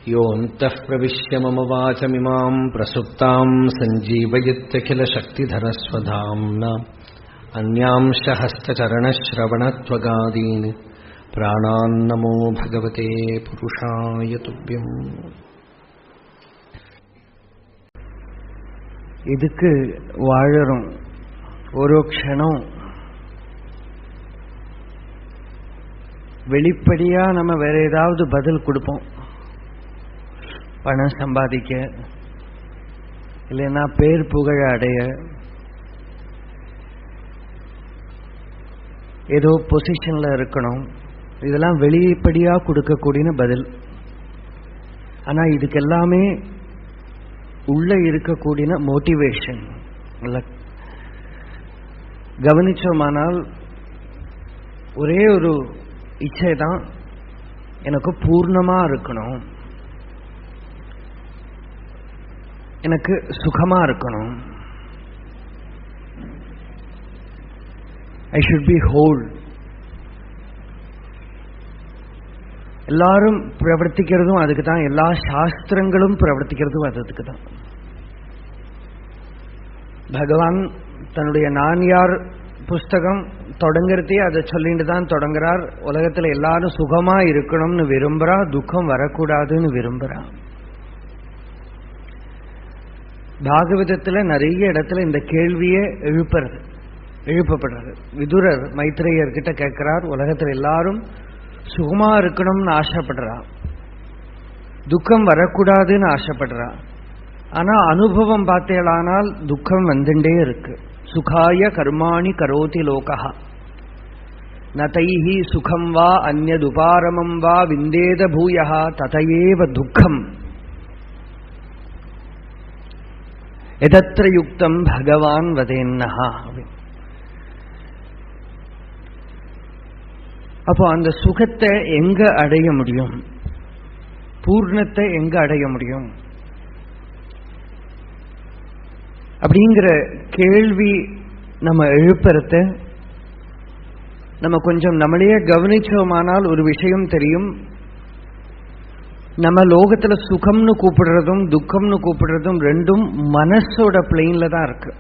योऽन्तः प्रविश्य मम वाचमिमां प्रसुप्तां सञ्जीवयत्यखिलशक्तिधरस्वधाम्ना अन्यांश हस्तचरणश्रवणत्वगादीन् प्राणान्नमो भगवते पुरुषाय तुभ्यम्. இதுக்கு வாழறோம். ஒரு க்ஷணம் வெளிப்படையா நம்ம வேற ஏதாவது பதில் கொடுப்போம். பணம் சம்பாதிக்க, இல்லைன்னா பேர் புகழ அடைய, ஏதோ பொசிஷன்ல இருக்கணும், இதெல்லாம் வெளிப்படையா கொடுக்கக்கூடிய பதில். ஆனா இதுக்கு எல்லாமே உள்ள இருக்கக்கூடிய மோட்டிவேஷன் கவனிச்சோமானால் ஒரே ஒரு இச்சை தான், எனக்கு பூர்ணமா இருக்கணும், எனக்கு சுகமா இருக்கணும், ஐ ஷுட் பி ஹோல். எல்லாரும் பிரவர்த்திக்கிறதும் அதுக்கு தான், எல்லா சாஸ்திரங்களும் பிரவர்த்திக்கிறதும் அதுக்கு தான். பகவான் தன்னுடைய நான் யார் புஸ்தகம் தொடங்குறதே அதை சொல்லிட்டு தான் தொடங்குறார். உலகத்துல எல்லாரும் சுகமா இருக்கணும்னு விரும்புறா, துக்கம் வரக்கூடாதுன்னு விரும்புறா. பாகவதத்துல நிறைய இடத்துல இந்த கேள்வியே எழுப்பப்படுறது. விதுரர் மைத்ரேயர்கிட்ட கேட்கிறார், உலகத்துல எல்லாரும் சுகமா இருக்கணும்னு ஆசைப்படுறா, துக்கம் வரக்கூடாதுன்னு ஆசைப்படுறா. ஆனா அனுபவம் பார்த்தேளானால் துக்கம் வந்துட்டே இருக்கு. சுகாய கர்மாணி கரோதி லோகா நதைஹி சுகம் வா அந்யதுபாரமம் வா விந்தேத பூயஹ ததயேவ துக்கம் எதத்ர யுக்தம் பகவான் வதேன்னஹா. அப்போ அந்த சுகத்தை எங்க அடைய முடியும், பூர்ணத்தை எங்க அடைய முடியும் அப்படிங்கிற கேள்வி நம்ம எழுப்புறத நம்ம கொஞ்சம் நம்மளையே கவனிச்சோமானால் ஒரு விஷயம் தெரியும். நம்ம லோகத்துல சுகம்னு கூப்பிடுறதும் துக்கம்னு கூப்பிடுறதும் ரெண்டும் மனசோட பிளெயின்ல தான் இருக்கு.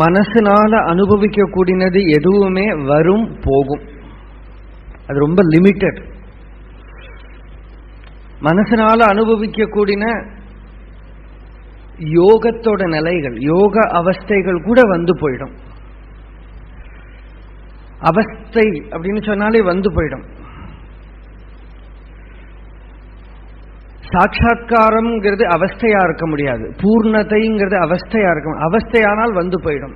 மனசுனால அனுபவிக்க கூடினது எதுவுமே வரும் போகும், அது ரொம்ப லிமிட்டட். மனசுனால அனுபவிக்க கூடின யோகத்தோட நிலைகள், யோக அவஸ்தைகள் கூட வந்து போயிடும். அவஸ்தை அப்படின்னு சொன்னாலே வந்து போயிடும். சாட்சா்காரம்ங்கிறது அவஸ்தையா இருக்க முடியாது, பூர்ணத்தைங்கிறது அவஸ்தையா இருக்கும். அவஸ்தையானால் வந்து போயிடும்.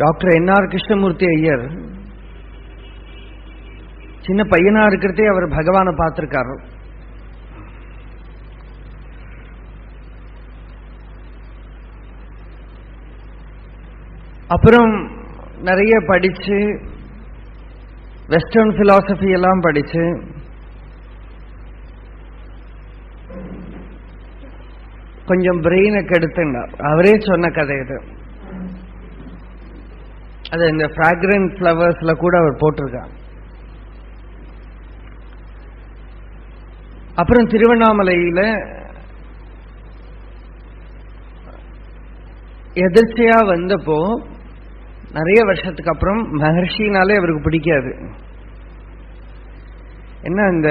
டாக்டர் என்.ஆர். கிருஷ்ணமூர்த்தி ஐயர் சின்ன பையனா இருக்கிறதே அவர் பகவானை பார்த்திருக்காரு. அப்புறம் நிறைய படிச்சு, வெஸ்டர்ன் பிலாசபி எல்லாம் படிச்சு, கொஞ்சம் பிரெயினை கெடுத்துட்டார். அவரே சொன்ன கதை இது. அது இந்த ஃப்ராக்ரன்ட் ஃப்ளவர்ஸ்ல கூட அவர் போட்டிருக்கார். அப்புறம் திருவண்ணாமலையில எதிர்ச்சியா வந்தப்போ, நிறைய வருஷத்துக்கு அப்புறம், மகர்ஷினாலே அவருக்கு பிடிக்காது. என்ன இந்த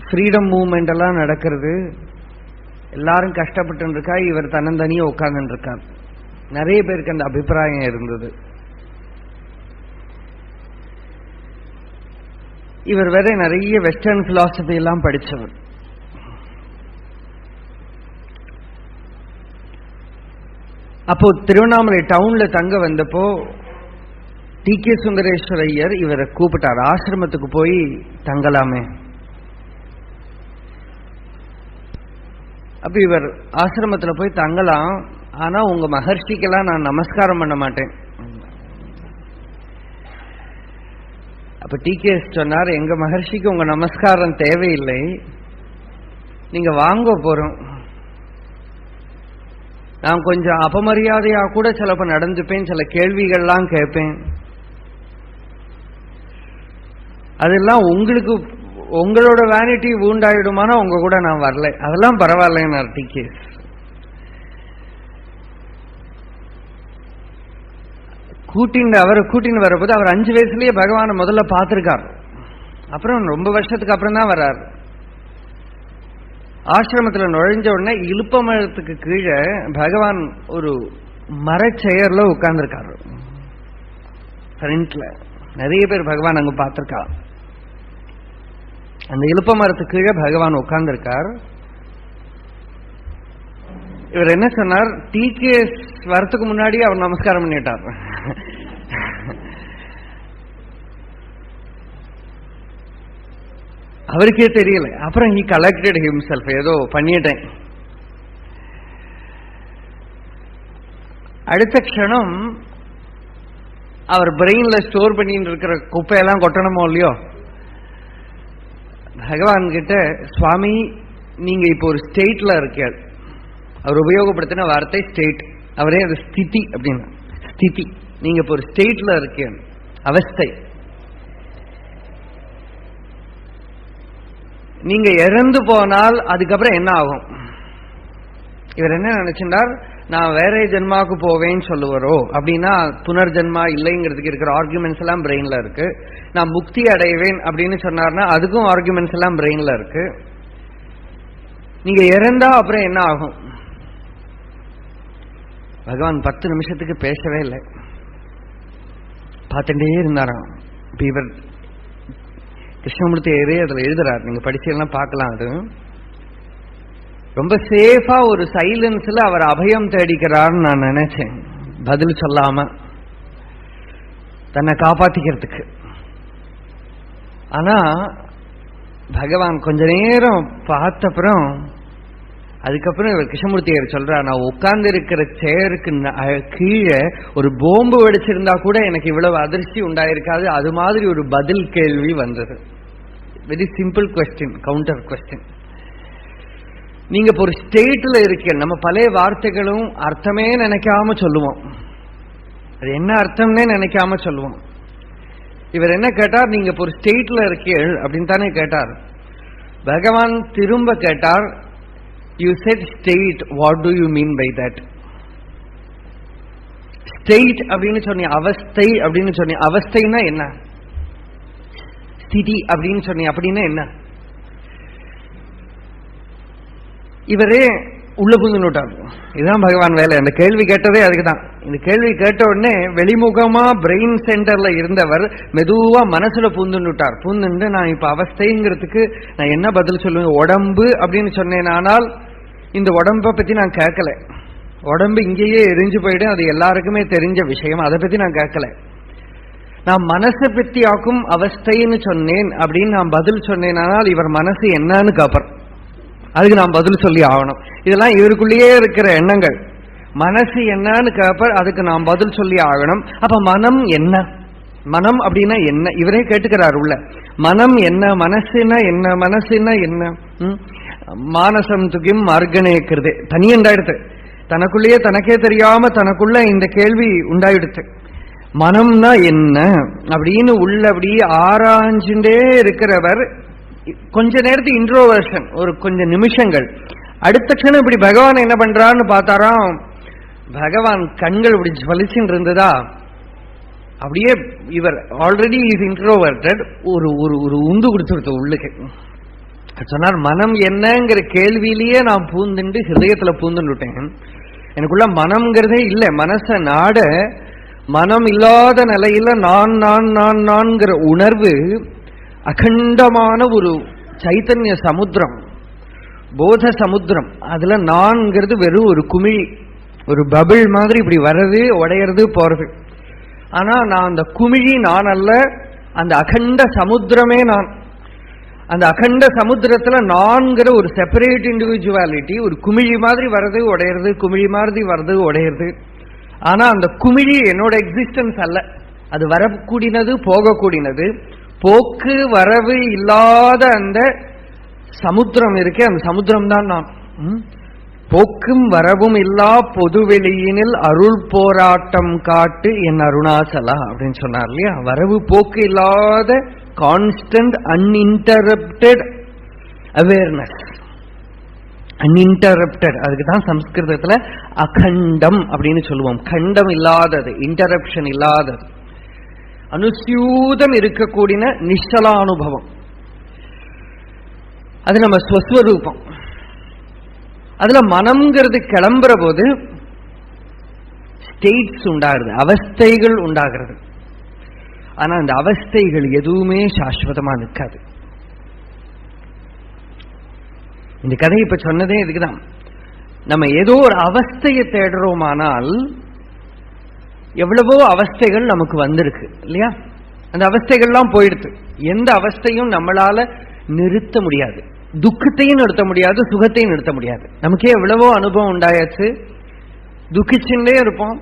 ஃப்ரீடம் மூவ்மெண்ட் எல்லாம் நடக்கிறது, எல்லாரும் கஷ்டப்பட்டு இருக்கா, இவர் தன்னந்தனியே உட்கார்ந்து இருக்கார். நிறைய பேருக்கு அந்த அபிப்பிராயம் இருந்தது. இவர் வேற நிறைய வெஸ்டர்ன் பிலாசபி எல்லாம் படிச்சவர். அப்போ திருவண்ணாமலை டவுன்ல தங்க வந்தப்போ டி.கே. சுந்தரேஸ்வர ஐயர் இவரை கூப்பிட்டார், ஆசிரமத்துக்கு போய் தங்கலாமே. அப்ப இவர் ஆசிரமத்துல போய் தங்கலாம், ஆனா உங்க மகர்ஷிக்கெல்லாம் நான் நமஸ்காரம் பண்ண மாட்டேன். அப்ப டி.கே. சொன்னார், எங்க மகர்ஷிக்கு உங்க நமஸ்காரம் தேவையில்லை, நீங்க வாங்க போறோம். நான் கொஞ்சம் அபமரியாதையா கூட சிலப்ப நடந்துப்பேன், சில கேள்விகள்லாம் கேட்பேன். அதெல்லாம் உங்களுக்கு உங்களோட வேனிட்டி வூண்டாயிடுமானா உங்க கூட நான் வரல, அதெல்லாம் பரவாயில்ல. டிகேஸ் அவரை கூட்டின்னு வரப்போது அவர் 5 வயசுலயே பகவானை முதல்ல பார்த்திருக்கார். அப்புறம் ரொம்ப வருஷத்துக்கு அப்புறம் தான் வர்றார். ஆசிரமத்தில் நுழைஞ்ச உடனே இலுப்ப மரத்துக்கு கீழே பகவான் ஒரு மரச்செயர்ல உட்கார்ந்துருக்காரு. ஃப்ரண்ட்ல நிறைய பேர் பகவான் அங்க பார்த்திருக்கா. அந்த இலுப்ப மரத்துக்கு கீழே பகவான் உட்கார்ந்துருக்கார். இவர் என்ன சொன்னார், டிகேஎஸ் வரத்துக்கு முன்னாடி அவர் நமஸ்காரம் பண்ணிட்டார். அவருக்கே தெரியல. அப்புறம் he collected himself, ஏதோ பண்ணிட்டேன். அடுத்த க்ஷணம் அவர் பிரெயின்ல ஸ்டோர் பண்ணிட்டு இருக்கிற குப்பையெல்லாம் கொட்டணுமோ இல்லையோ, பகவான் கிட்ட, சுவாமி நீங்க இப்போ ஒரு ஸ்டேட்ல இருக்க, அவர் உபயோகப்படுத்தின வார்த்தை ஸ்டேட், அவரே அது ஸ்திதி அப்படின்னா, ஸ்திதி, நீங்க இப்போ ஒரு ஸ்டேட்ல இருக்க, அவஸ்தை, நீங்க இறந்து போனால் அதுக்கப்புறம் என்ன ஆகும்? இவர் என்ன நினைச்சிருந்தார், நான் வேற ஜென்மாவுக்கு போவேன்னு சொல்லுவாரோ, அப்படின்னா புனர்ஜென்மா இல்லைங்கிறதுக்கு இருக்கிற ஆர்குமெண்ட்ஸ் எல்லாம் பிரெயின்ல இருக்கு. நான் முக்தி அடைவேன் அப்படின்னு சொன்னார்னா அதுக்கும் ஆர்குமெண்ட்ஸ் எல்லாம் பிரெயின்ல இருக்கு. நீங்க இறந்தா அப்புறம் என்ன ஆகும்? பகவான் 10 நிமிஷத்துக்கு பேசவே இல்லை, பார்த்துட்டே இருந்தாராம். இவர் கிருஷ்ணமூர்த்தி அதுல எழுதுறாரு, நீங்க படிச்செல்லாம் பார்க்கலாம். அது ரொம்ப சேஃபா ஒரு சைலன்ஸ்ல அவர் அபயம் தேடிக்கிறார்னு நான் நினைச்சேன், பதில் சொல்லாம தன்னை காப்பாத்திக்கிறதுக்கு. ஆனா பகவான் கொஞ்ச நேரம் பார்த்தப்புறம், அதுக்கப்புறம் இவர் கிருஷ்ணமூர்த்தியர் சொல்றார், நான் உட்கார்ந்து இருக்கிற சேருக்கு கீழே ஒரு போம்பு வெடிச்சிருந்தா கூட எனக்கு இவ்வளவு அதிர்ச்சி உண்டாயிருக்காது, அது மாதிரி ஒரு பதில் கேள்வி வந்தது. Very simple question, counter question. நீங்க இப்போ ஒரு ஸ்டேட்ல இருக்க, நம்ம பல வார்த்தைகளும் அர்த்தமே நினைக்காம சொல்லுவோம், அது என்ன அர்த்தம்னே நினைக்காம சொல்லுவோம். இவர் என்ன கேட்டார், நீங்க இப்போ ஒரு ஸ்டேட்ல இருக்கீள் அப்படின்னு தானே கேட்டார். பகவான் திரும்ப கேட்டார், you said state, what do you mean by that? State அப்படின்னு சொன்னீங்க, அவஸ்தை அப்படின்னு சொன்னீங்க, அவஸ்தைன்னா என்ன? ஸ்திதி அப்படின்னு சொன்னீங்க, அப்படின்னா என்ன? இவரே உள்ள புகுந்துட்டார். இதுதான் பகவான் வேலை. அந்த கேள்வி கேட்டதே அதுக்குதான். இந்த கேள்வி கேட்ட உடனே வெளிமுகமா பிரெயின் சென்டர்ல இருந்தவர் மெதுவா மனசுல பூந்துட்டார். பூந்துட்டு நான் இப்ப அவஸ்தைங்கிறதுக்கு நான் என்ன பதில் சொல்லுவேன்? உடம்பு அப்படின்னு சொன்னேன். ஆனால் இந்த உடம்பை பத்தி நான் கேட்கல, உடம்பு இங்கேயே எரிஞ்சு போயிடும், அது எல்லாருக்குமே தெரிஞ்ச விஷயம், அதை பத்தி நான் கேட்கல. நான் மனசை பத்தி ஆக்கும் அவஸ்தைன்னு சொன்னேன் அப்படின்னு நான் பதில் சொன்னேன். ஆனால் இவர் மனசு என்னன்னு கேட்பார், அதுக்கு நான் பதில் சொல்லி ஆகணும். இதெல்லாம் இவருக்குள்ளேயே இருக்கிற எண்ணங்கள். மனசு என்னன்னு கேட்பார், அதுக்கு நான் பதில் சொல்லி ஆகணும். அப்ப மனம் என்ன, மனம் அப்படின்னா என்ன? இவரே கேட்டுக்கிறார் உள்ள, மனம் என்ன, மனசுன்னா என்ன, மனசுன்னா என்ன? மானசம் துகிம் மார்கனேக்கிறது தனி உண்டாயிடுத்து, தனக்குள்ளேயே தனக்கே தெரியாம தனக்குள்ள இந்த கேள்வி உண்டாயிடுத்து. மனம்னா என்ன அப்படின்னு உள்ள அப்படியே ஆராய்ஞ்சுட்டே இருக்கிறவர் கொஞ்ச நேரத்துக்கு இன்ட்ரோவர்ஷன், ஒரு கொஞ்சம் நிமிஷங்கள். அடுத்த க்ஷணம் இப்படி பகவான் என்ன பண்றான்னு பார்த்தாராம். பகவான் கண்கள் இப்படி ஜலிச்சுட்டு இருந்ததா, அப்படியே இவர் ஆல்ரெடி இஸ் இன்ட்ரோவர்டட், ஒரு ஒரு உந்து கொடுத்துருத்த உள்ளுக்கு. சொன்னார், மனம் என்னங்கிற கேள்வியிலேயே நான் பூந்துண்டு ஹிருதயத்துல பூந்துட்டேன். எனக்குள்ள மனம்ங்கிறதே இல்லை. மனச நாட மனம் இல்லாத நிலையில நான் நான் நான் நான்கிற உணர்வு அகண்டமான ஒரு சைத்தன்ய சமுத்திரம், போத சமுத்திரம். அதுல நான்கிறது வெறும் ஒரு குமிழி, ஒரு பபிள் மாதிரி இப்படி வர்றது உடையிறது போறது. ஆனா நான் அந்த குமிழி நான் அல்ல, அந்த அகண்ட சமுத்திரமே நான். அந்த அகண்ட சமுத்திரத்துல நான்கிற ஒரு செப்பரேட் இண்டிவிஜுவாலிட்டி, ஒரு குமிழி மாதிரி வர்றது உடையிறது, குமிழி மாதிரி வர்றது உடையிறது. ஆனா அந்த குமிழி என்னோட எக்ஸிஸ்டன்ஸ் அல்ல, அது வரக்கூடினது போகக்கூடினது. போக்கு வரவு இல்லாத அந்த சமுத்திரம் இருக்கே, அந்த சமுத்திரம் தான் நான். போக்கும் வரவும் இல்லா பொதுவெளியினில் அருள் போராட்டம் காட்டு என் அருணாச்சலா அப்படின்னு சொன்னார் இல்லையா. வரவு போக்கு இல்லாத கான்ஸ்டன்ட் அன்இன்டரப்டட் அவேர்னஸ். அன்இன்டரப்டட், அதுக்கு தான் சம்ஸ்கிருதத்துல அகண்டம் அப்படின்னு சொல்லுவோம். கண்டம் இல்லாதது, இன்டரப்ஷன் இல்லாதது, அனுசியூதம் இருக்கக்கூடிய நிச்சலானுபவம். அது நம்ம ஸ்வஸ்வரூபம். அதுல மனம்ங்கிறது கிளம்புற போது ஸ்டேட்ஸ் உண்டாகிறது, அவஸ்தைகள் உண்டாகிறது. ஆனா அந்த அவஸ்தைகள் எதுவுமே சாஸ்வதமா நிற்காது. இந்த கதை இப்ப சொன்னதே இதுக்குதான். நம்ம ஏதோ ஒரு அவஸ்தையை தேடுறோமானால் எவ்வளவோ அவஸ்தைகள் நமக்கு வந்திருக்கு இல்லையா? அந்த அவஸ்தைகள்லாம் போயிடுது. எந்த அவஸ்தையும் நம்மளால நிறுத்த முடியாது. துக்கத்தையும் நிறுத்த முடியாது, சுகத்தையும் நிறுத்த முடியாது. நமக்கே எவ்வளவோ அனுபவம் உண்டாயாச்சு. துக்கிச்சுட்டே இருப்போம்,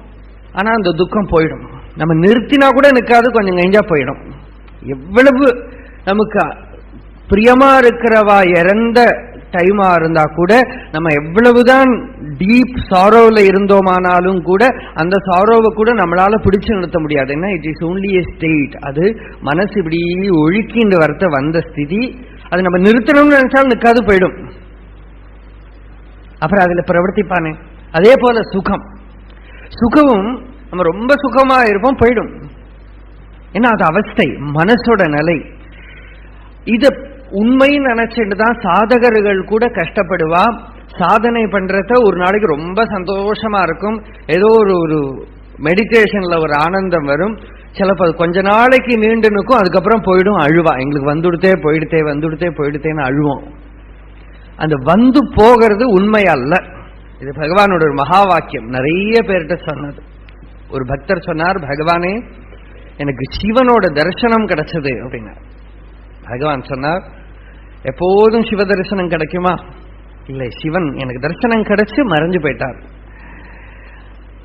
ஆனா அந்த துக்கம் போயிடும். நம்ம நிறுத்தினா கூட நிற்காது, கொஞ்சம் கெஞ்சா போயிடும். எவ்வளவு நமக்கு பிரியமா இருக்கிறவா இறந்த டைமா இருந்தா கூட, நம்ம எவ்வளவுதான் டீப் சாரோவில் இருந்தோமானாலும் கூட அந்த சாரோவை கூட நம்மளால பிடிச்சு நிறுத்த முடியாது. ஏன்னா it is only a state. அது மனசு இப்படி ஒழுக்கின்ற வரத்த வந்த ஸ்திதி. அது நம்ம நிறுத்தணும்னு நினைச்சாலும் நிற்காது, போயிடும். அப்புறம் அதுல பிரவர்த்திப்பானே. அதே போல சுகம், சுகமும் நம்ம ரொம்ப சுகமா இருப்போம், போயிடும். ஏன்னா அது அவஸ்தை, மனசோட நிலை. இத உண்மைன்னு நினைச்சிட்டு தான் சாதகர்கள் கூட கஷ்டப்படுவா. சாதனை பண்றத ஒரு நாளைக்கு ரொம்ப சந்தோஷமா இருக்கும், ஏதோ ஒரு மெடிடேஷன்ல ஒரு ஆனந்தம் வரும். சிலப்போ கொஞ்ச நாளைக்கு நீண்டு நிற்கும், அதுக்கப்புறம் போயிடும், அழுவா. எங்களுக்கு வந்துடுத்தே போயிடுத்தே, வந்துடுத்தே போயிடுத்தேன்னு அழுவோம். அந்த வந்து போகிறது உண்மை அல்ல. இது பகவானோட ஒரு மகா வாக்கியம், நிறைய பேர்கிட்ட சொன்னது. ஒரு பக்தர் சொன்னார், பகவானே எனக்கு சிவனோட தரிசனம் கிடைச்சது அப்படின்னா. பகவான் சொன்னார், எப்போதும் சிவ தரிசனம் கிடைக்குமா? இல்லை, சிவன் எனக்கு தரிசனம் கிடைச்சு மறைஞ்சு போயிட்டார்.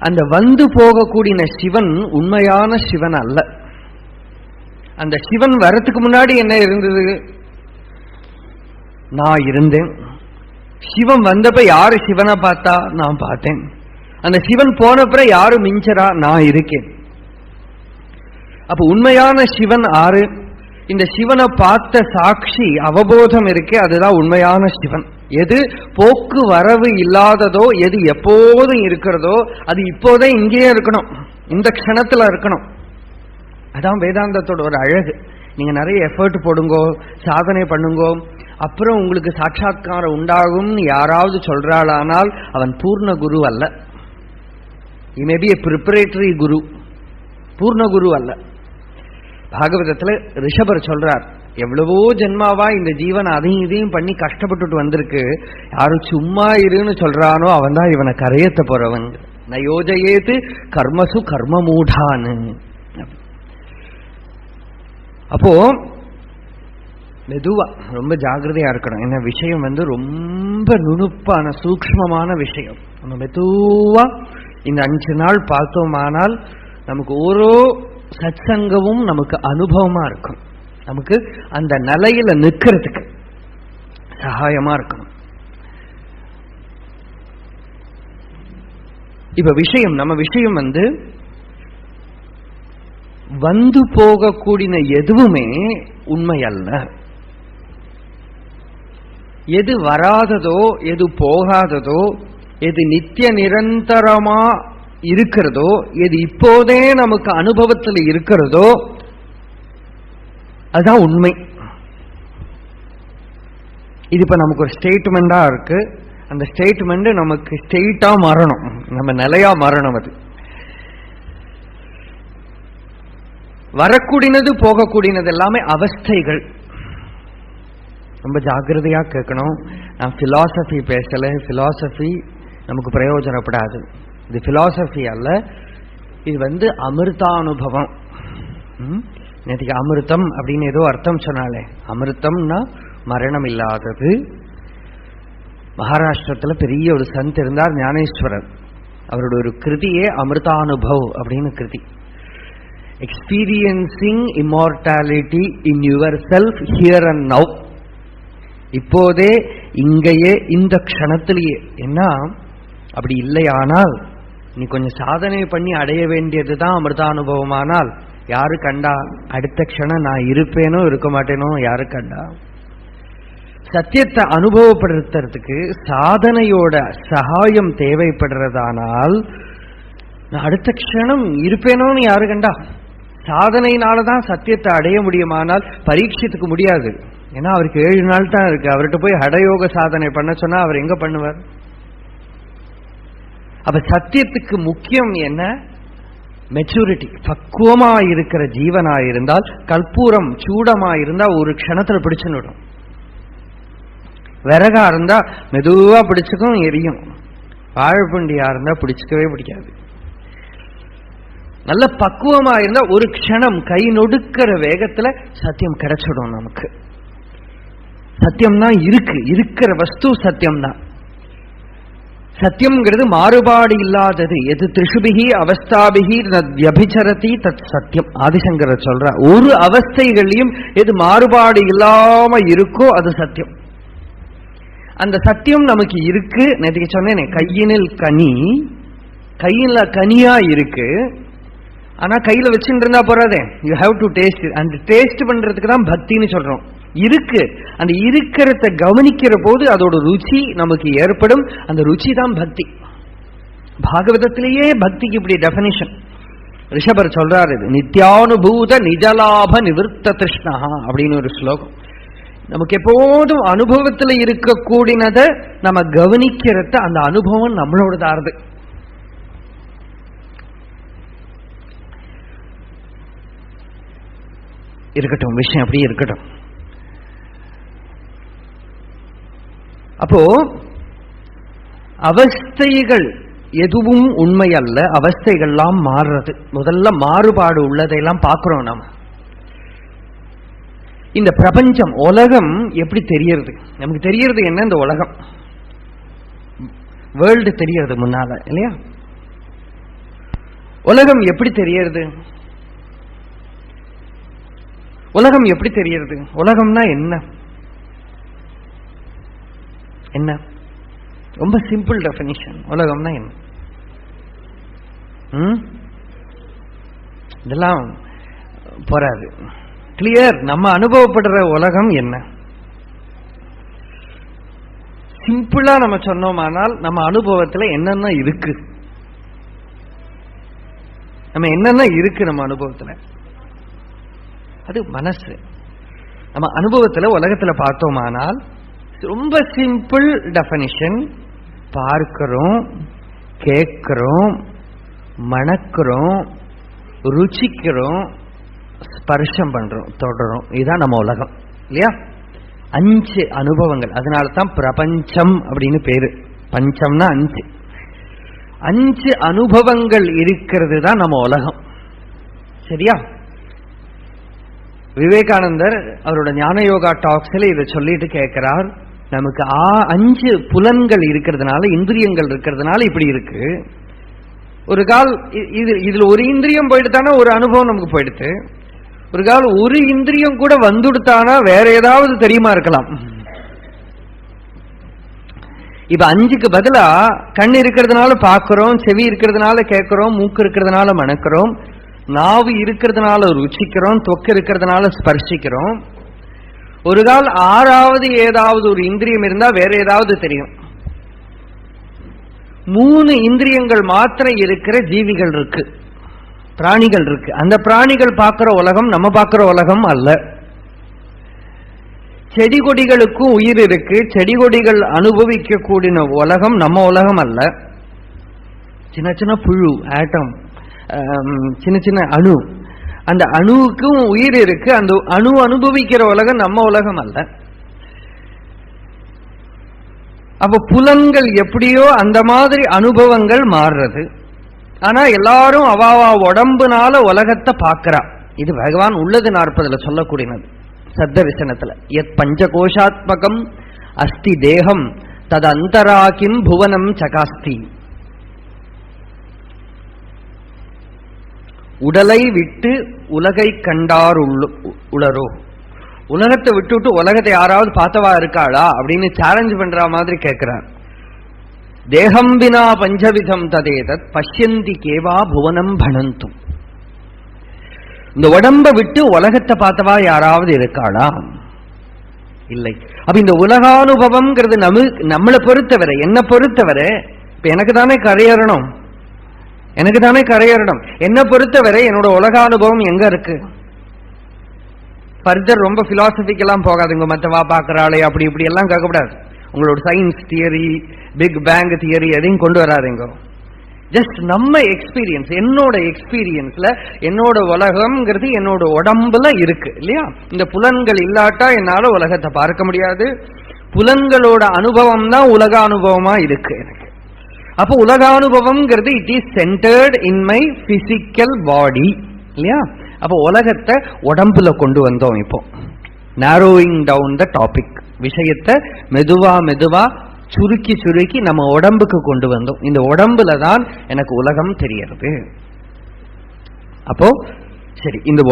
அந்த வந்து போகக்கூடிய சிவன் உண்மையான சிவன் அல்ல. அந்த சிவன் வரத்துக்கு முன்னாடி என்ன இருந்தது? நான் இருந்தேன். சிவன் வந்தப்ப யாரு சிவனை பார்த்தா? நான் பார்த்தேன். அந்த சிவன் போனப்ப யாரு மிஞ்சரா? நான் இருக்கேன். அப்ப உண்மையான சிவன் ஆறு? இந்த சிவனை பார்த்த சாட்சி அவபோதம் இருக்கே, அதுதான் உண்மையான சிவன். எது போக்கு வரவு இல்லாததோ, எது எப்போதும் இருக்கிறதோ, அது இப்போதே இங்கேயே இருக்கணும், இந்த க்ஷணத்துல இருக்கணும். அதான் வேதாந்தத்தோட ஒரு அழகு. நீங்க நிறைய எஃபர்ட் போடுங்கோ, சாதனை பண்ணுங்கோ, அப்புறம் உங்களுக்கு சாட்சாத்காரம் உண்டாகும் யாராவது சொல்றாளானால் அவன் பூர்ண குரு அல்ல. he may be a preparatory குரு, பூர்ண குரு அல்ல. பாகவதத்துல ரிஷபர் சொல்றார், எவ்வளவோ ஜென்மாவா இந்த ஜீவன் அதையும் இதையும் பண்ணி கஷ்டப்பட்டுட்டு வந்திருக்கு, யாரும் சும்மா இருன்னு சொல்றானோ அவன் தான் இவனை கரையத்த போறவன். நயோஜயேத்து கர்மசு கர்ம மூடான்னு. அப்போ மெதுவா ரொம்ப ஜாகிரதையா இருக்கணும். என்ன விஷயம் ரொம்ப நுணுப்பான சூக்ஷ்மமான விஷயம். நம்ம மெதுவா இந்த 5 நாள் பார்த்தோமானால் நமக்கு ஓரோ சத்சங்கமும் நமக்கு அனுபவமா இருக்கும். நமக்கு அந்த நிலையில நிற்கிறதுக்கு சகாயமா இருக்கணும். இப்ப விஷயம், நம்ம விஷயம் வந்து போகக்கூடிய எதுவுமே உண்மை அல்ல. எது வராததோ, எது போகாததோ, எது நித்திய நிரந்தரமா இருக்கிறதோ, எது இப்போதே நமக்கு அனுபவத்தில் இருக்கிறதோ அதுதான் உண்மை. இது இப்ப நமக்கு ஒரு ஸ்டேட்மெண்டா இருக்கு. அந்த ஸ்டேட்மெண்ட் நமக்கு ஸ்டேட்டா மாறணும், நம்ம நிலையா மாறணும். அது வரக்கூடியது போகக்கூடியது எல்லாமே அவஸ்தைகள். ரொம்ப ஜாகிரதையா கேட்கணும். நான் பிலாசபி பேசல, பிலாசபி நமக்கு பிரயோஜனப்படாது. இது பிலாசபி அல்ல, இது அமிர்தானுபவம். நேற்றுக்கு அமிர்தம் அப்படின்னு ஏதோ அர்த்தம் சொன்னாலே, அமிர்தம்னா மரணம் இல்லாதது. மகாராஷ்டிரத்துல பெரிய ஒரு சந்த் இருந்தார், ஞானேஸ்வரர். அவரோட ஒரு கிருதியே அமிர்தானுபவ் அப்படின்னு கிருதி. Experiencing immortality in your self here and now. இப்போதே இங்கேயே இந்த க்ஷணத்திலேயே. என்ன அப்படி இல்லையானால் நீ கொஞ்சம் சாதனை பண்ணி அடைய வேண்டியதுதான் அமிர்தானுபவமானால் யாரு கண்டா? அடுத்த க்ஷணம் நான் இருப்பேனோ இருக்க மாட்டேனோ யாரு கண்டா? சத்தியத்தை அனுபவப்படுத்துறதுக்கு சாதனையோட சகாயம் தேவைப்படுறதானால் நான் அடுத்த க்ஷணம் இருப்பேனோன்னு யாரு கண்டா? சாதனையினாலதான் சத்தியத்தை அடைய முடியுமானால் பரீட்சத்துக்கு முடியாது. ஏன்னா அவருக்கு 7 நாள் தான் இருக்கு. அவர்கிட்ட போய் ஹடயோக சாதனை பண்ண சொன்னா அவர் எங்க பண்ணுவார்? அப்ப சத்தியத்துக்கு முக்கியம் என்ன? மெச்சூரிட்டி. பக்குவமா இருக்கிற ஜீவனா இருந்தால், கற்பூரம் சூடமா இருந்தா ஒரு க்ஷணத்துல பிடிச்சுடும். விறகா இருந்தா மெதுவா பிடிச்சுக்கும், எரியும். வாழைப்பண்டியா இருந்தா பிடிச்சுக்கவே பிடிக்காது. நல்ல பக்குவமா இருந்தா ஒரு க்ஷணம் கை நொடுக்கிற வேகத்துல சத்தியம் கிடைச்சிடும் நமக்கு. சத்தியம் தான் இருக்கிற வஸ்து சத்தியம் தான். சத்தியம்ங்கிறது மாறுபாடு இல்லாதது. எது திரிஷுபிகி அவஸ்தாபிகி வியபிச்சரதி தத் சத்தியம். ஆதிசங்கரர் சொல்ற ஒரு அவஸ்தைகளையும் எது மாறுபாடு இல்லாம இருக்கோ அது சத்தியம். அந்த சத்தியம் நமக்கு இருக்கு. நேற்று சொன்னேனே, கையினில் கனி, கையில கனியா இருக்கு. ஆனா கையில வச்சுட்டு இருந்தா போறாதே, யூ ஹாவ் டு டேஸ்ட். அந்த டேஸ்ட் பண்றதுக்கு தான் பக்தின்னு சொல்றோம். இருக்கு, அந்த இருக்கிறத கவனிக்கிற போது அதோட ருச்சி நமக்கு ஏற்படும். அந்த ருச்சி தான் பக்தி. பாகவதத்திலேயே பக்திக்கு இப்படி டெஃபினிஷன் ரிஷபர் சொல்றாரு. இது நித்யானுபூத நிஜலாப நிவர்த்த திருஷ்ணா அப்படின்னு ஒரு ஸ்லோகம். நமக்கு எப்போதும் அனுபவத்துல இருக்கக்கூடியதை நம்ம கவனிக்கிறத அந்த அனுபவம் நம்மளோடதாருது. இருக்கட்டும், விஷயம் அப்படியே இருக்கட்டும். அப்போ அவஸ்தைகள் எதுவும் உண்மை அல்ல, அவஸ்தைகள்லாம் மாறுறது. முதல்ல மாறுபாடு உள்ளதையெல்லாம் பார்க்கிறோம் நாம. இந்த பிரபஞ்சம் உலகம் எப்படி தெரியறது? நமக்கு தெரியறது என்ன? இந்த உலகம் வேர்ல்டு தெரியறது முன்னால இல்லையா? உலகம் எப்படி தெரியறது? உலகம் எப்படி தெரியறது? உலகம்னா என்ன? என்ன? ரொம்ப சிம்பிள் டெஃபினிஷன். உலகம்னா என்ன? இதெல்லாம் போராது. கிளியர். நம்ம அனுபவப்படுற உலகம் என்ன? சிம்பிளா நம்ம சொன்னோமானால் நம்ம அனுபவத்துல என்னென்ன இருக்கு? நம்ம என்னென்ன இருக்கு நம்ம அனுபவத்துல? அது மனசு. நம்ம அனுபவத்துல உலகத்துல பார்த்தோமானால் ரொம்ப சிம்பிள் டெஃபினிஷன். பார்க்கிறோம், கேட்கிறோம், மணக்கிறோம், ருச்சிக்கிறோம், ஸ்பர்ஷம் பண்றோம், தொடரும். இதுதான் நம்ம உலகம் இல்லையா? 5 அனுபவங்கள். அதனால தான் பிரபஞ்சம் அப்படின்னு பேரு. பஞ்சம்னா 5. 5 அனுபவங்கள் இருக்கிறது தான் நம்ம உலகம். சரியா? விவேகானந்தர் அவரோட ஞான யோகா டாக்ஸ்ல இதை சொல்லிட்டு கேட்கிறார். நமக்கு 5 புலன்கள் இருக்கிறதுனால, இந்திரியங்கள் இருக்கிறதுனால இப்படி இருக்கு. ஒரு கால் இதுல ஒரு இந்திரியம் போயிட்டு தானே ஒரு அனுபவம் நமக்கு போயிடுது. ஒரு கால் ஒரு இந்திரியம் கூட வந்துடுத்தானா வேற ஏதாவது தெரியுமா இருக்கலாம். இப்ப 5க்கு பதிலா கண் இருக்கிறதுனால பார்க்கிறோம், செவி இருக்கிறதுனால கேட்கிறோம், மூக்கு இருக்கிறதுனால மணக்கிறோம், நாவு இருக்கிறதுனால ருச்சிக்கிறோம், தொக்கு இருக்கிறதுனால ஸ்பர்சிக்கிறோம். ஒரு கால் 6வது ஏதாவது ஒரு இந்திரியம் இருந்தா வேற ஏதாவது தெரியும். 3 இந்திரியங்கள் மாத்திரம் இருக்கிற ஜீவிகள் இருக்கு, பிராணிகள் இருக்கு. அந்த பிராணிகள் பார்க்கிற உலகம் நம்ம பார்க்கிற உலகம் அல்ல. செடி கொடிகளுக்கும் உயிர் இருக்கு. செடி கொடிகள் அனுபவிக்க கூடின உலகம் நம்ம உலகம் அல்ல. சின்ன சின்ன புழு, ஆட்டம், சின்ன சின்ன அணு, அந்த அணுவுக்கும் உயிர் இருக்கு. அந்த அணு அனுபவிக்கிற உலகம் நம்ம உலகம் அல்ல. அப்ப புலன்கள் எப்படியோ அந்த மாதிரி அனுபவங்கள் மாறுறது. ஆனா எல்லாரும் அவாவா உடம்புனால உலகத்தை பார்க்கிறா. இது பகவான் உள்ளது 40ல சொல்லக்கூடியது. சத்தரிசனத்துல யத் பஞ்சகோஷாத்மகம் அஸ்தி தேகம் தது அந்தராகிம் புவனம் சகாஸ்தி. உடலை விட்டு உலகை கண்டார் உளரோ. உலகத்தை விட்டுவிட்டு உலகத்தை யாராவது பார்த்தவா இருக்காளா அப்படின்னு சேலஞ்ச் பண்ற மாதிரி கேட்கிறார். தேகம் வினா பஞ்சவிதம் ததேதத் பஷ்யந்தி கேவா புவனம் பணந்தும். இந்த உடம்பை விட்டு உலகத்தை பார்த்தவா யாராவது இருக்காளா? இல்லை. அப்ப இந்த உலகானுபவம்ங்கிறது நம்மளை பொறுத்தவரை, என்ன பொறுத்தவரை, இப்ப எனக்கு தானே கரையேறணும், என்ன பொறுத்தவரை என்னோட உலகானுபவம் எங்க இருக்கு? ஃபர்தர் ரொம்ப பிலாசபிக்கெல்லாம் போகாதுங்க. மற்றவா பார்க்கறாளே அப்படி இப்படி எல்லாம் கேட்கக்கூடாது. உங்களோட science theory, big bang theory எதையும் கொண்டு வராதுங்க. ஜஸ்ட் நம்ம எக்ஸ்பீரியன்ஸ், என்னோட எக்ஸ்பீரியன்ஸ்ல என்னோட உலகம்ங்கிறது என்னோட உடம்புல இருக்கு இல்லையா? இந்த புலன்கள் இல்லாட்டா என்னால உலகத்தை பார்க்க முடியாது. புலன்களோட அனுபவம் தான் உலக அனுபவமா இருக்கு எனக்கு. அப்போ உலக அனுபவம்ங்கிறது it is centred in my physical body இல்லையா? அப்போ உலகத்தை உடம்புல கொண்டு வந்தோம். இப்போ நாரோயிங் டவுன் த டாபிக், விஷயத்தை மெதுவா மெதுவா சுருக்கி சுருக்கி நம்ம உடம்புக்கு கொண்டு வந்தோம். இந்த உடம்புல தான் எனக்கு உலகம் தெரியறது. அப்போ சரி, இந்த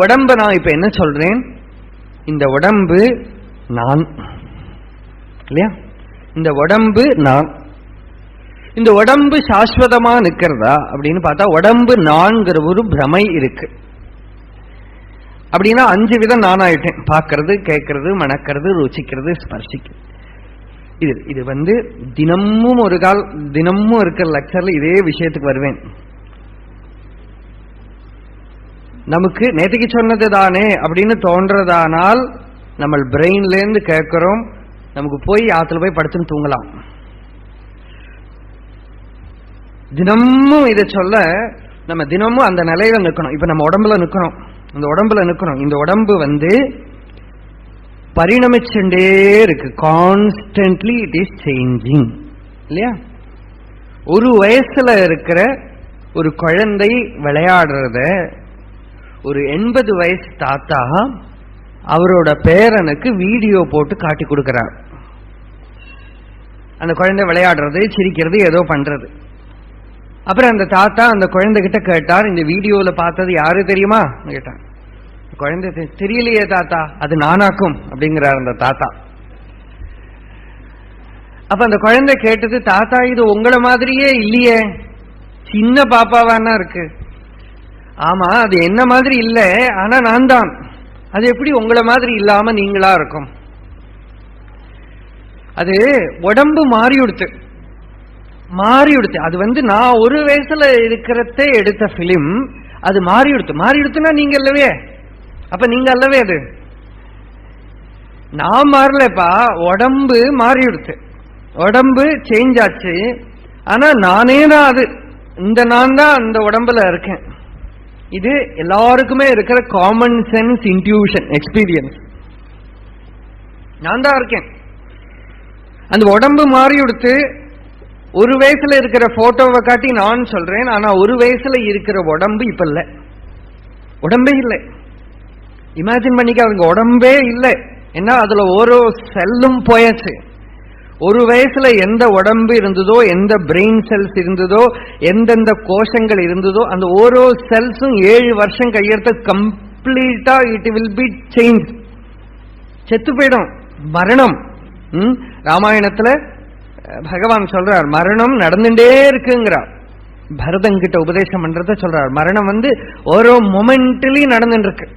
உடம்பு நான் இப்ப என்ன சொல்றேன்? இந்த உடம்பு நான் இல்லையா? இந்த உடம்பு நான். இந்த உடம்பு சாஸ்வதமா நிக்கிறதா அப்படின்னு பார்த்தா உடம்பு நான்கிற ஒரு பிரமை இருக்கு. அப்படின்னா 5 விதம் நானாயிட்டேன். பார்க்கறது, கேட்கறது, மணக்கிறது, ருச்சிக்கிறது, ஸ்பர்சிக்கிறது. இது தினமும் இருக்கிற லெக்சர்ல இதே விஷயத்துக்கு வருவேன். நமக்கு நேற்றுக்கு சொன்னது தானே அப்படின்னு தோன்றதானால் நம்ம பிரெயின்ல இருந்து கேட்கிறோம், நமக்கு போய் ஆத்துல போய் படுத்துன்னு தூங்கலாம். தினமும் இதை சொல்ல நம்ம தினமும் அந்த நிலையில நிற்கணும். இப்ப நம்ம உடம்புல நிற்கணும், இந்த உடம்பு பரிணமிச்சுட்டே இருக்கு. கான்ஸ்டன்ட்லி இட் இஸ் சேஞ்சிங் இல்லையா? ஒரு வயசுல இருக்கிற ஒரு குழந்தை விளையாடுறத ஒரு 80 வயசு தாத்தா அவரோட பேரனுக்கு வீடியோ போட்டு காட்டி கொடுக்கிறார். அந்த குழந்தை விளையாடுறது, சிரிக்கிறது, ஏதோ பண்றது. அப்புறம் அந்த தாத்தா அந்த குழந்தை கிட்ட கேட்டார், இந்த வீடியோல பார்த்தது யாரு தெரியுமா கேட்டார். குழந்தை தெரியலையே தாத்தா, அது நானாக்கும் அப்படிங்கிறார் அந்த தாத்தா. அப்ப அந்த குழந்தை கேட்டது, தாத்தா இது உங்களை மாதிரியே இல்லையே, சின்ன பாப்பாவானா இருக்கு. ஆமா, அது என்ன மாதிரி இல்ல, ஆனா நான் தான். அது எப்படி உங்களை மாதிரி இல்லாம நீங்களா இருக்கும்? அது உடம்பு மாறிடுத்து. அது நான் ஒரு வயசுல இருக்கிறத எடுத்த பிலிம், அது மாறிடுத்துனா நீங்க இல்லவே. அப்ப நீங்க அல்லவே. அது நான் மாறலப்பா, உடம்பு மாறிடுத்து, உடம்பு சேஞ்ச் ஆச்சு. ஆனா நானே தான் அது, இந்த நான் தான் அந்த உடம்புல இருக்கேன். இது எல்லாருக்குமே இருக்கிற காமன் சென்ஸ், இன்ட்யூஷன், எக்ஸ்பீரியன்ஸ். நான் தான் இருக்கேன். அந்த உடம்பு மாறிடுத்து. ஒரு வயசுல இருக்கிற போட்டோவை காட்டி நான் சொல்றேன், ஆனா ஒரு வயசுல இருக்கிற உடம்பு இப்ப இல்ல, உடம்பே இல்லை. இமேஜின் பண்ணிக்க, அவங்க உடம்பே இல்லை. ஏன்னா அதுல ஓரோ செல்லும் போயாச்சு. ஒரு வயசுல எந்த உடம்பு இருந்ததோ, எந்த பிரெயின் செல்ஸ் இருந்ததோ, எந்தெந்த கோஷங்கள் இருந்ததோ, அந்த ஓரோ செல்ஸும் 7 வருஷம் கையெடுத்து கம்ப்ளீட்டா இட் வில் பி சேஞ்ச், செத்து போயிடும். மரணம். ராமாயணத்துல பகவான் சொல்றார், மரணம் நடந்துட்டே இருக்குங்கிறார். பரதங்கிட்ட உபதேசம் பண்றத சொல்றார். மரணம் ஓரோ மொமெண்ட்லி நடந்துட்டு இருக்கு.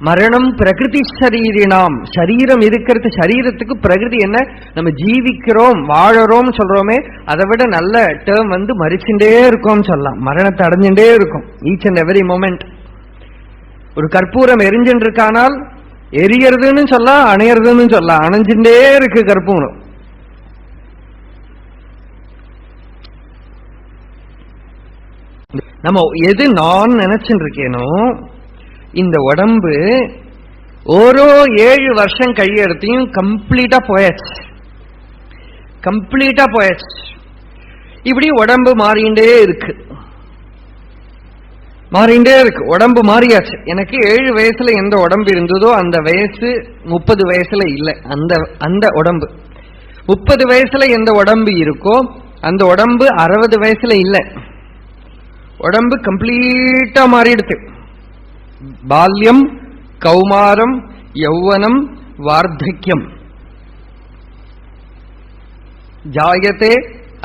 மரணம் பிரகிருதி சரீரினாம். சரீரம் இருக்கிறது, சரீரத்துக்கு பிரகிருதி என்ன? நம்ம ஜீவிக்கிறோம், வாழறோம் சொல்றோமே, அதை விட நல்ல டேர்ம் மறிச்சுட்டே இருக்கோம் சொல்லலாம். மரணத்தை அடைஞ்சுட்டே இருக்கும் ஈச் அண்ட் எவரி மொமெண்ட். ஒரு கற்பூரம் எரிஞ்சுட்டு இருக்கானால் எரியறதுன்னு சொல்லலாம், அணையறதுன்னு சொல்லலாம். அணைஞ்சுட்டே இருக்கு கற்பூரம். நம்ம எது நான் நினைச்சுட்டு இருக்கேனோ, இந்த உடம்பு ஓரோ 7 வருஷம் கையெடுத்தையும் கம்ப்ளீட்டா போயாச்சு. இப்படி உடம்பு மாறிண்டே இருக்கு. உடம்பு மாறியாச்சு. எனக்கு 7 வயசுல எந்த உடம்பு இருந்ததோ அந்த வயசு 30 வயசுல இல்லை. அந்த உடம்பு 30 வயசுல எந்த உடம்பு இருக்கோ அந்த உடம்பு 60 வயசுல இல்லை. உடம்பு கம்ப்ளீட்டா மாறிடுது. பால்யம், கௌமாரம், யௌவனம், வார்த்தக்யம், ஜாயத்தே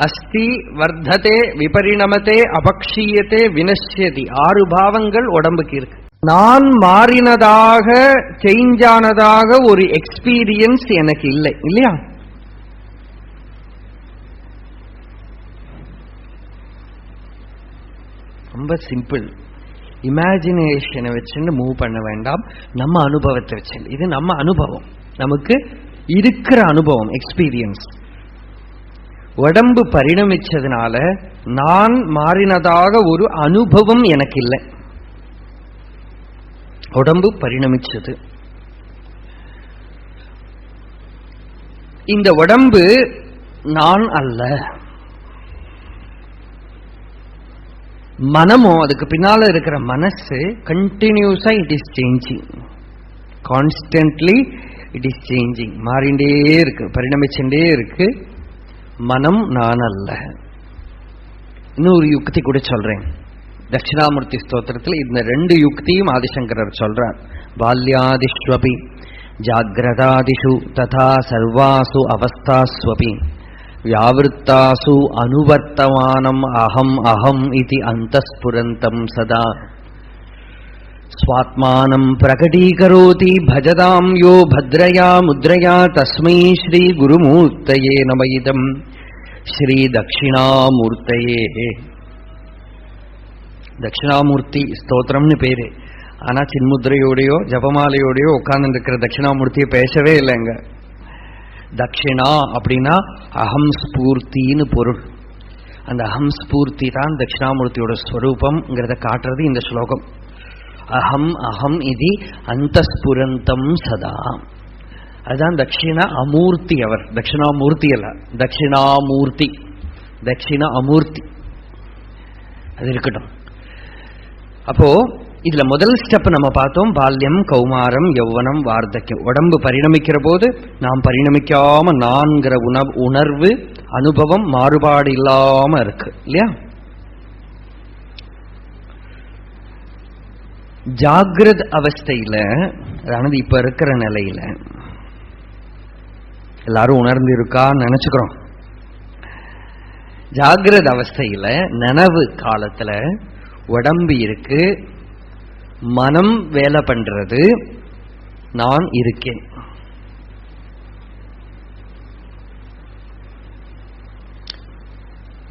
அஸ்தி, வர்த்ததே, விபரிணமத்தே, அபக்ஷீயத்தே, வினஷ்யதி. 6 பாவங்கள் உடம்புக்கு இருக்கு. நான் மாறினதாக, சேஞ்ச் ஆனதாக ஒரு எக்ஸ்பீரியன்ஸ் எனக்கு இல்லை, இல்லையா? ரொம்ப சிம்பிள். இமேஜினேஷனை வச்சுன்னு மூவ் பண்ண வேண்டாம், நம்ம அனுபவத்தை வச்சு. இது நம்ம அனுபவம், நமக்கு இருக்கிற அனுபவம், எக்ஸ்பீரியன்ஸ். உடம்பு பரிணமிச்சதுனால நான் மாறினதாக ஒரு அனுபவம் எனக்கு இல்லை. உடம்பு பரிணமிச்சது. இந்த உடம்பு நான் அல்ல. மனமும் அதுக்கு பின்னால இருக்கிற மனசு கண்டினியூஸா it is changing, constantly it is changing, மாறிண்டே இருக்கு, பரிணமிச்சுட்டே இருக்கு. மனம் நான் அல்ல. இன்னொரு யுக்தி கூட சொல்றேன். தட்சிணாமூர்த்தி ஸ்தோத்திரத்தில் இந்த 2 யுக்தியும் ஆதிசங்கரர் சொல்றார். பால்யாதிஷ்வபி ஜாகிரதாதிஷு ததா சர்வாசு அவஸ்தாஸ்வபி வியாவிருத்தாசு அனுவர்த்தமானம் அகம் அகம் இதி அந்தஸ்புரந்தம் சதா ஸ்வாத்மானம் பிரகடீகரோதி பஜதாம் யோ பத்ரயா முத்ரயா தஸ்மை ஸ்ரீ குருமூர்த்தயே நம இதம் ஸ்ரீ தட்சிணாமூர்த்தயே. தட்சிணாமூர்த்தி ஸ்தோத்திரம்னு பேரு. ஆனா சின்முத்திரையோடையோ ஜபமாலையோடையோ உட்கார்ந்து இருக்கிற தட்சிணாமூர்த்தியை பேசவே இல்லைங்க. தட்சிணா அப்படின்னா அகம் ஸ்பூர்த்தின்னு பொருள். அந்த அகம் ஸ்பூர்த்தி தான் தட்சிணாமூர்த்தியோட ஸ்வரூபம்ங்கிறத காட்டுறது இந்த ஸ்லோகம். அகம் அகம் இது அந்தஸ்புரந்தம் சதா. அதுதான் தட்சிண அமூர்த்தி. அவர் தட்சிணாமூர்த்தி அல்ல, தட்சிணாமூர்த்தி, தட்சிண அமூர்த்தி. அது இருக்கட்டும். அப்போ இதுல முதல் ஸ்டெப் நம்ம பார்த்தோம், பால்யம், கௌமாரம், யௌவனம், வார்த்தக்கியம். உடம்பு பரிணமிக்கிற போது நாம் பரிணமிக்காம நான்கிற உணர்வு, அனுபவம் மாறுபாடு இல்லாம இருக்கு, இல்லையா? ஜாகிரத அவஸ்தையில, அதாவது இப்ப இருக்கிற நிலையில எல்லாரும் உணர்ந்து இருக்கான்னு நினைச்சுக்கிறோம். ஜாகிரத அவஸ்தையில நனவு காலத்துல உடம்பு இருக்கு, மனம் வேலை பண்றது, நான் இருக்கேன்.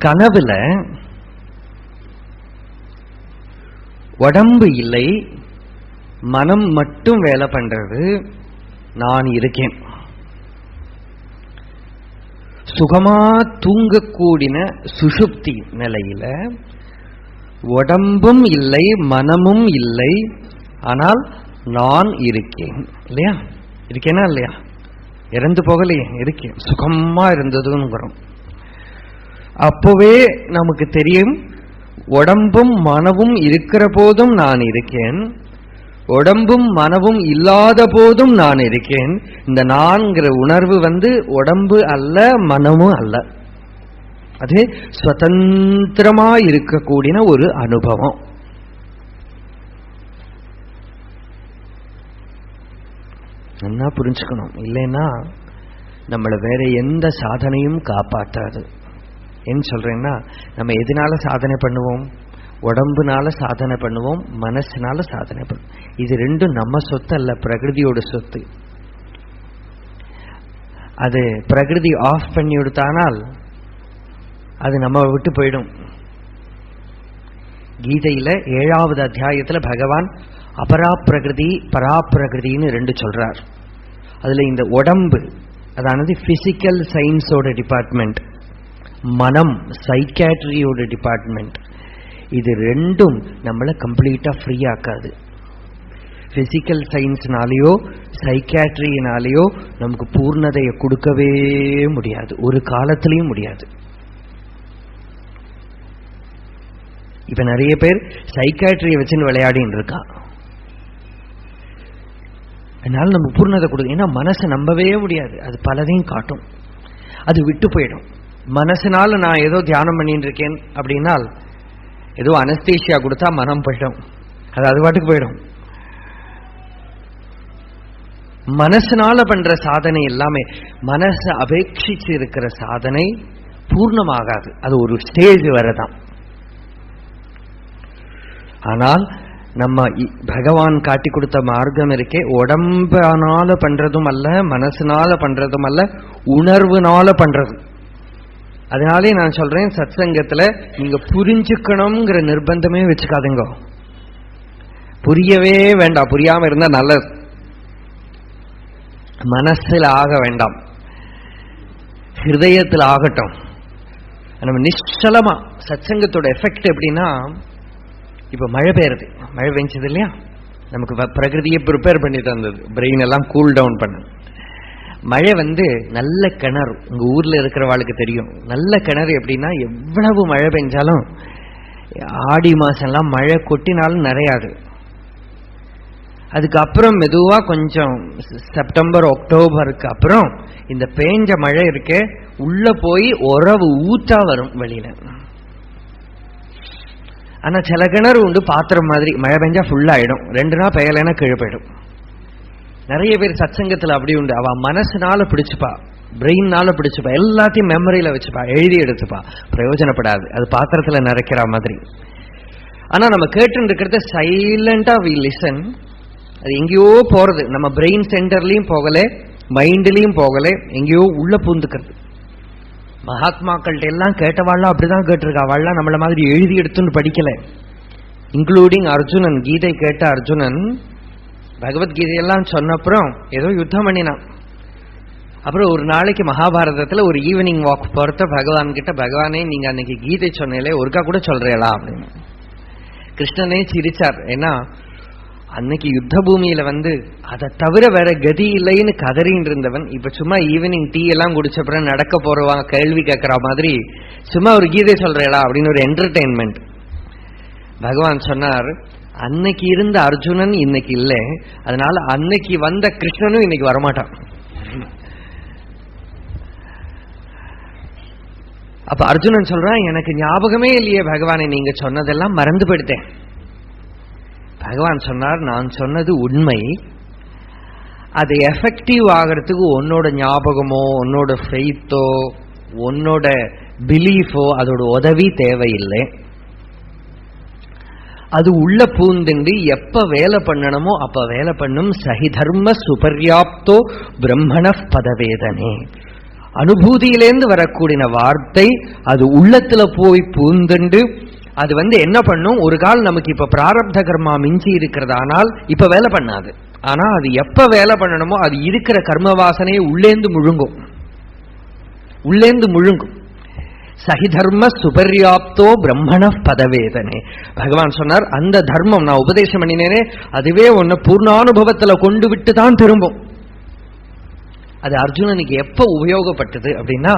கனவுல உடம்பு இல்லை, மனம் மட்டும் வேலை பண்றது, நான் இருக்கேன். சுகமா தூங்கக்கூடிய சுஷுப்தி நிலையில உடம்பும் இல்லை, மனமும் இல்லை, ஆனால் நான் இருக்கேன், இல்லையா? இருக்கேனா இல்லையா? இறந்து போகலையே, இருக்கேன். சுகமா இருந்ததுங்கிறோம். அப்பவே நமக்கு தெரியும், உடம்பும் மனமும் இருக்கிற போதும் நான் இருக்கேன், உடம்பும் மனமும் இல்லாத போதும் நான் இருக்கேன். இந்த நான்கிற உணர்வு உடம்பு அல்ல, மனமும் அல்ல. அது சுதந்திரமா இருக்கக்கூடிய ஒரு அனுபவம். என்ன புரிஞ்சுக்கணும், இல்லைன்னா நம்மளை வேற எந்த சாதனையும் காப்பாற்றாது. என்ன சொல்றேன்னா, நம்ம எதனால சாதனை பண்ணுவோம்? உடம்புனால சாதனை பண்ணுவோம், மனசுனால சாதனை பண்ணுவோம். இது ரெண்டும் நம்ம சொத்து அல்ல, பிரகிருதியோட சொத்து. அது பிரகிருதி ஆஃப் பண்ணி விடுத்தானால் அது நம்ம விட்டு போயிடும். கீதையில 7வது அத்தியாயத்துல பகவான் அபராப்பிரகிருதி பராப்பிரகிருதின்னு 2 சொல்றார். அதுல இந்த உடம்பு, அதானது பிசிக்கல் சயின்ஸோட டிபார்ட்மெண்ட், மனம் சைக்காட்ரியோட டிபார்ட்மெண்ட், இது ரெண்டும் நம்மளை கம்ப்ளீட்டா ஃப்ரீ ஆக்காது. பிசிக்கல் சயின்ஸ்னாலேயோ சைக்காட்ரினாலேயோ நமக்கு பூர்ணதையை கொடுக்கவே முடியாது, ஒரு காலத்திலையும் முடியாது. இப்ப நிறைய பேர் சைக்காட்ரியை வச்சுன்னு விளையாடின்னு இருக்கா. அதனால நம்ம பூர்ணதை கொடுக்க, ஏன்னா மனசை நம்பவே முடியாது, அது பலதையும் காட்டும், அது விட்டு போயிடும். மனசுனால நான் ஏதோ தியானம் பண்ணிட்டு இருக்கேன் அப்படின்னால் ஏதோ அனஸ்தீசியா கொடுத்தா மனம் போயிடும், அது பாட்டுக்கு போயிடும். மனசுனால பண்ற சாதனை எல்லாமே, மனசை அபேட்சிச்சு இருக்கிற சாதனை பூர்ணமாகாது. அது ஒரு ஸ்டேஜ் வரதான். ஆனால் நம்ம பகவான் காட்டி கொடுத்த மார்க்கம் இருக்கே, உடம்பனால பண்றதும் அல்ல, மனசுனால பண்றதும் அல்ல, உணர்வுனால பண்றது. அதனாலே நான் சொல்றேன், சத்சங்கத்துல நீங்க புரிஞ்சுக்கணுங்கிற நிர்பந்தமே வச்சுக்காதுங்க. புரியவே வேண்டாம், புரியாம இருந்தா நல்லது. மனசுல ஆக வேண்டாம், ஹிருதயத்தில் ஆகட்டும். நம்ம நிச்சலமா சத்சங்கத்தோட எஃபெக்ட் எப்படின்னா, இப்ப மழை பெய்யுறது, மழை பெஞ்சது இல்லையா, நமக்கு பிரகிருதியை ப்ரிப்பேர் பண்ணி தந்தது, பிரெயின் எல்லாம் கூல் டவுன் பண்ண. மழை நல்ல கிணறு, உங்க ஊர்ல இருக்கிறவாளுக்கு தெரியும். நல்ல கிணறு எப்படின்னா, எவ்வளவு மழை பெஞ்சாலும் ஆடி மாசம் எல்லாம் மழை கொட்டினாலும் நிறையாது. அதுக்கப்புறம் மெதுவா கொஞ்சம் செப்டம்பர் அக்டோபருக்கு அப்புறம் இந்த பேஞ்ச மழை இருக்கே உள்ள போய் உறவு ஊற்றா வரும் வெளியில. ஆனா சில கிணறு உண்டு பாத்திரம் மாதிரி, மழை பெஞ்சா ஃபுல்லா ஆயிடும், 2 நாள் பெயலைன்னா கீழே போயிடும். நிறைய பேர் சத்சங்கத்துல அப்படி உண்டு. அவ மனசுனால பிடிச்சுப்பா, பிரெயின்னால பிடிச்சுப்பா, எல்லாத்தையும் மெமரியில வச்சுப்பா, எழுதி எடுத்துப்பா, பிரயோஜனப்படாது. அது பாத்திரத்துல நிறைக்கிற மாதிரி. ஆனா நம்ம கேட்டு இருக்கிறத சைலண்டா வி லிசன். அது எங்கேயோ போறது, நம்ம பிரெயின் சென்டர்லயும் போகல, மைண்ட்லயும் போகல, எங்கேயோ உள்ள பூந்துக்கிறது. மகாத்மாக்கள்கிட்ட எல்லாம் கேட்டவாள்லாம் அப்படிதான் கேட்டிருக்கா. அவள்லாம் நம்மள மாதிரி எழுதி எடுத்துன்னு படிக்கல. இன்க்ளூடிங் அர்ஜுனன். கீதை கேட்ட அர்ஜுனன் பகவத்கீதையெல்லாம் சொன்னப்புறம் ஏதோ யுத்தம் பண்ணினான். அப்புறம் ஒரு நாளைக்கு மகாபாரதத்துல ஒரு ஈவினிங் வாக் போறத பகவான் கிட்ட, பகவானே நீங்க அன்னைக்கு கீதை சொன்னீங்களே ஒருக்கா கூட சொல்றீங்களா அப்படின்னு. கிருஷ்ணனே சிரிச்சார். ஏன்னா அன்னைக்கு யுத்த பூமியில அதை தவிர வேற கதி இல்லைன்னு கதறின்னு இருந்தவன் இப்ப சும்மா ஈவினிங் டீ எல்லாம் குடிச்சப்பறம் நடக்க போறவாங்க கேள்வி கேட்கற மாதிரி சும்மா ஒரு கீதை சொல்றேடா அப்படின்னு ஒரு என்டர்டெயின்மெண்ட். பகவான் சொன்னார், அன்னைக்கு இருந்த அர்ஜுனன் இன்னைக்கு இல்லை, அதனால அன்னைக்கு வந்த கிருஷ்ணனும் இன்னைக்கு வரமாட்டான். அப்ப அர்ஜுனன் சொல்றான், எனக்கு ஞாபகமே இல்லையே பகவானை, நீங்க சொன்னதெல்லாம் மறந்து போயிட்டேன். பகவான் சொன்னார், நான் சொன்னது உண்மை, அது எஃபெக்டிவ் ஆகிறதுக்கு உன்னோட ஞாபகமோ உன்னோட ஃபெய்த்தோ உன்னோட பிலீஃபோ அதோட உதவி தேவையில்லை. அது உள்ள பூந்துண்டு எப்ப வேலை பண்ணணுமோ அப்ப வேலை பண்ணும். சஹி தர்ம சுபர்யாப்தோ பிரம்மண பதவேதனே. அனுபூதியிலேந்து வரக்கூடிய வார்த்தை அது உள்ளத்துல போய் பூந்துண்டு அது என்ன பண்ணும், ஒரு கால் நமக்கு இப்ப பிராரப்த கர்மா மிஞ்சி இருக்கிறதானால் இப்ப வேலை பண்ணாது. ஆனா அது எப்ப வேலை பண்ணணுமோ அது இருக்கிற கர்ம வாசனையை உள்ளேந்து முழுங்கும், உள்ளேந்து முழுங்கும். சஹி தர்ம சுபர்யாப்தோ பிரம்மண பதவேதனே. பகவான் சொன்னார், அந்த தர்மம் நான் உபதேசம் பண்ணினேனே அதுவே உன்னை பூர்ணானுபவத்துல கொண்டு விட்டு தான் திரும்பும். அது அர்ஜுனனுக்கு எப்ப உபயோகப்பட்டது அப்படின்னா,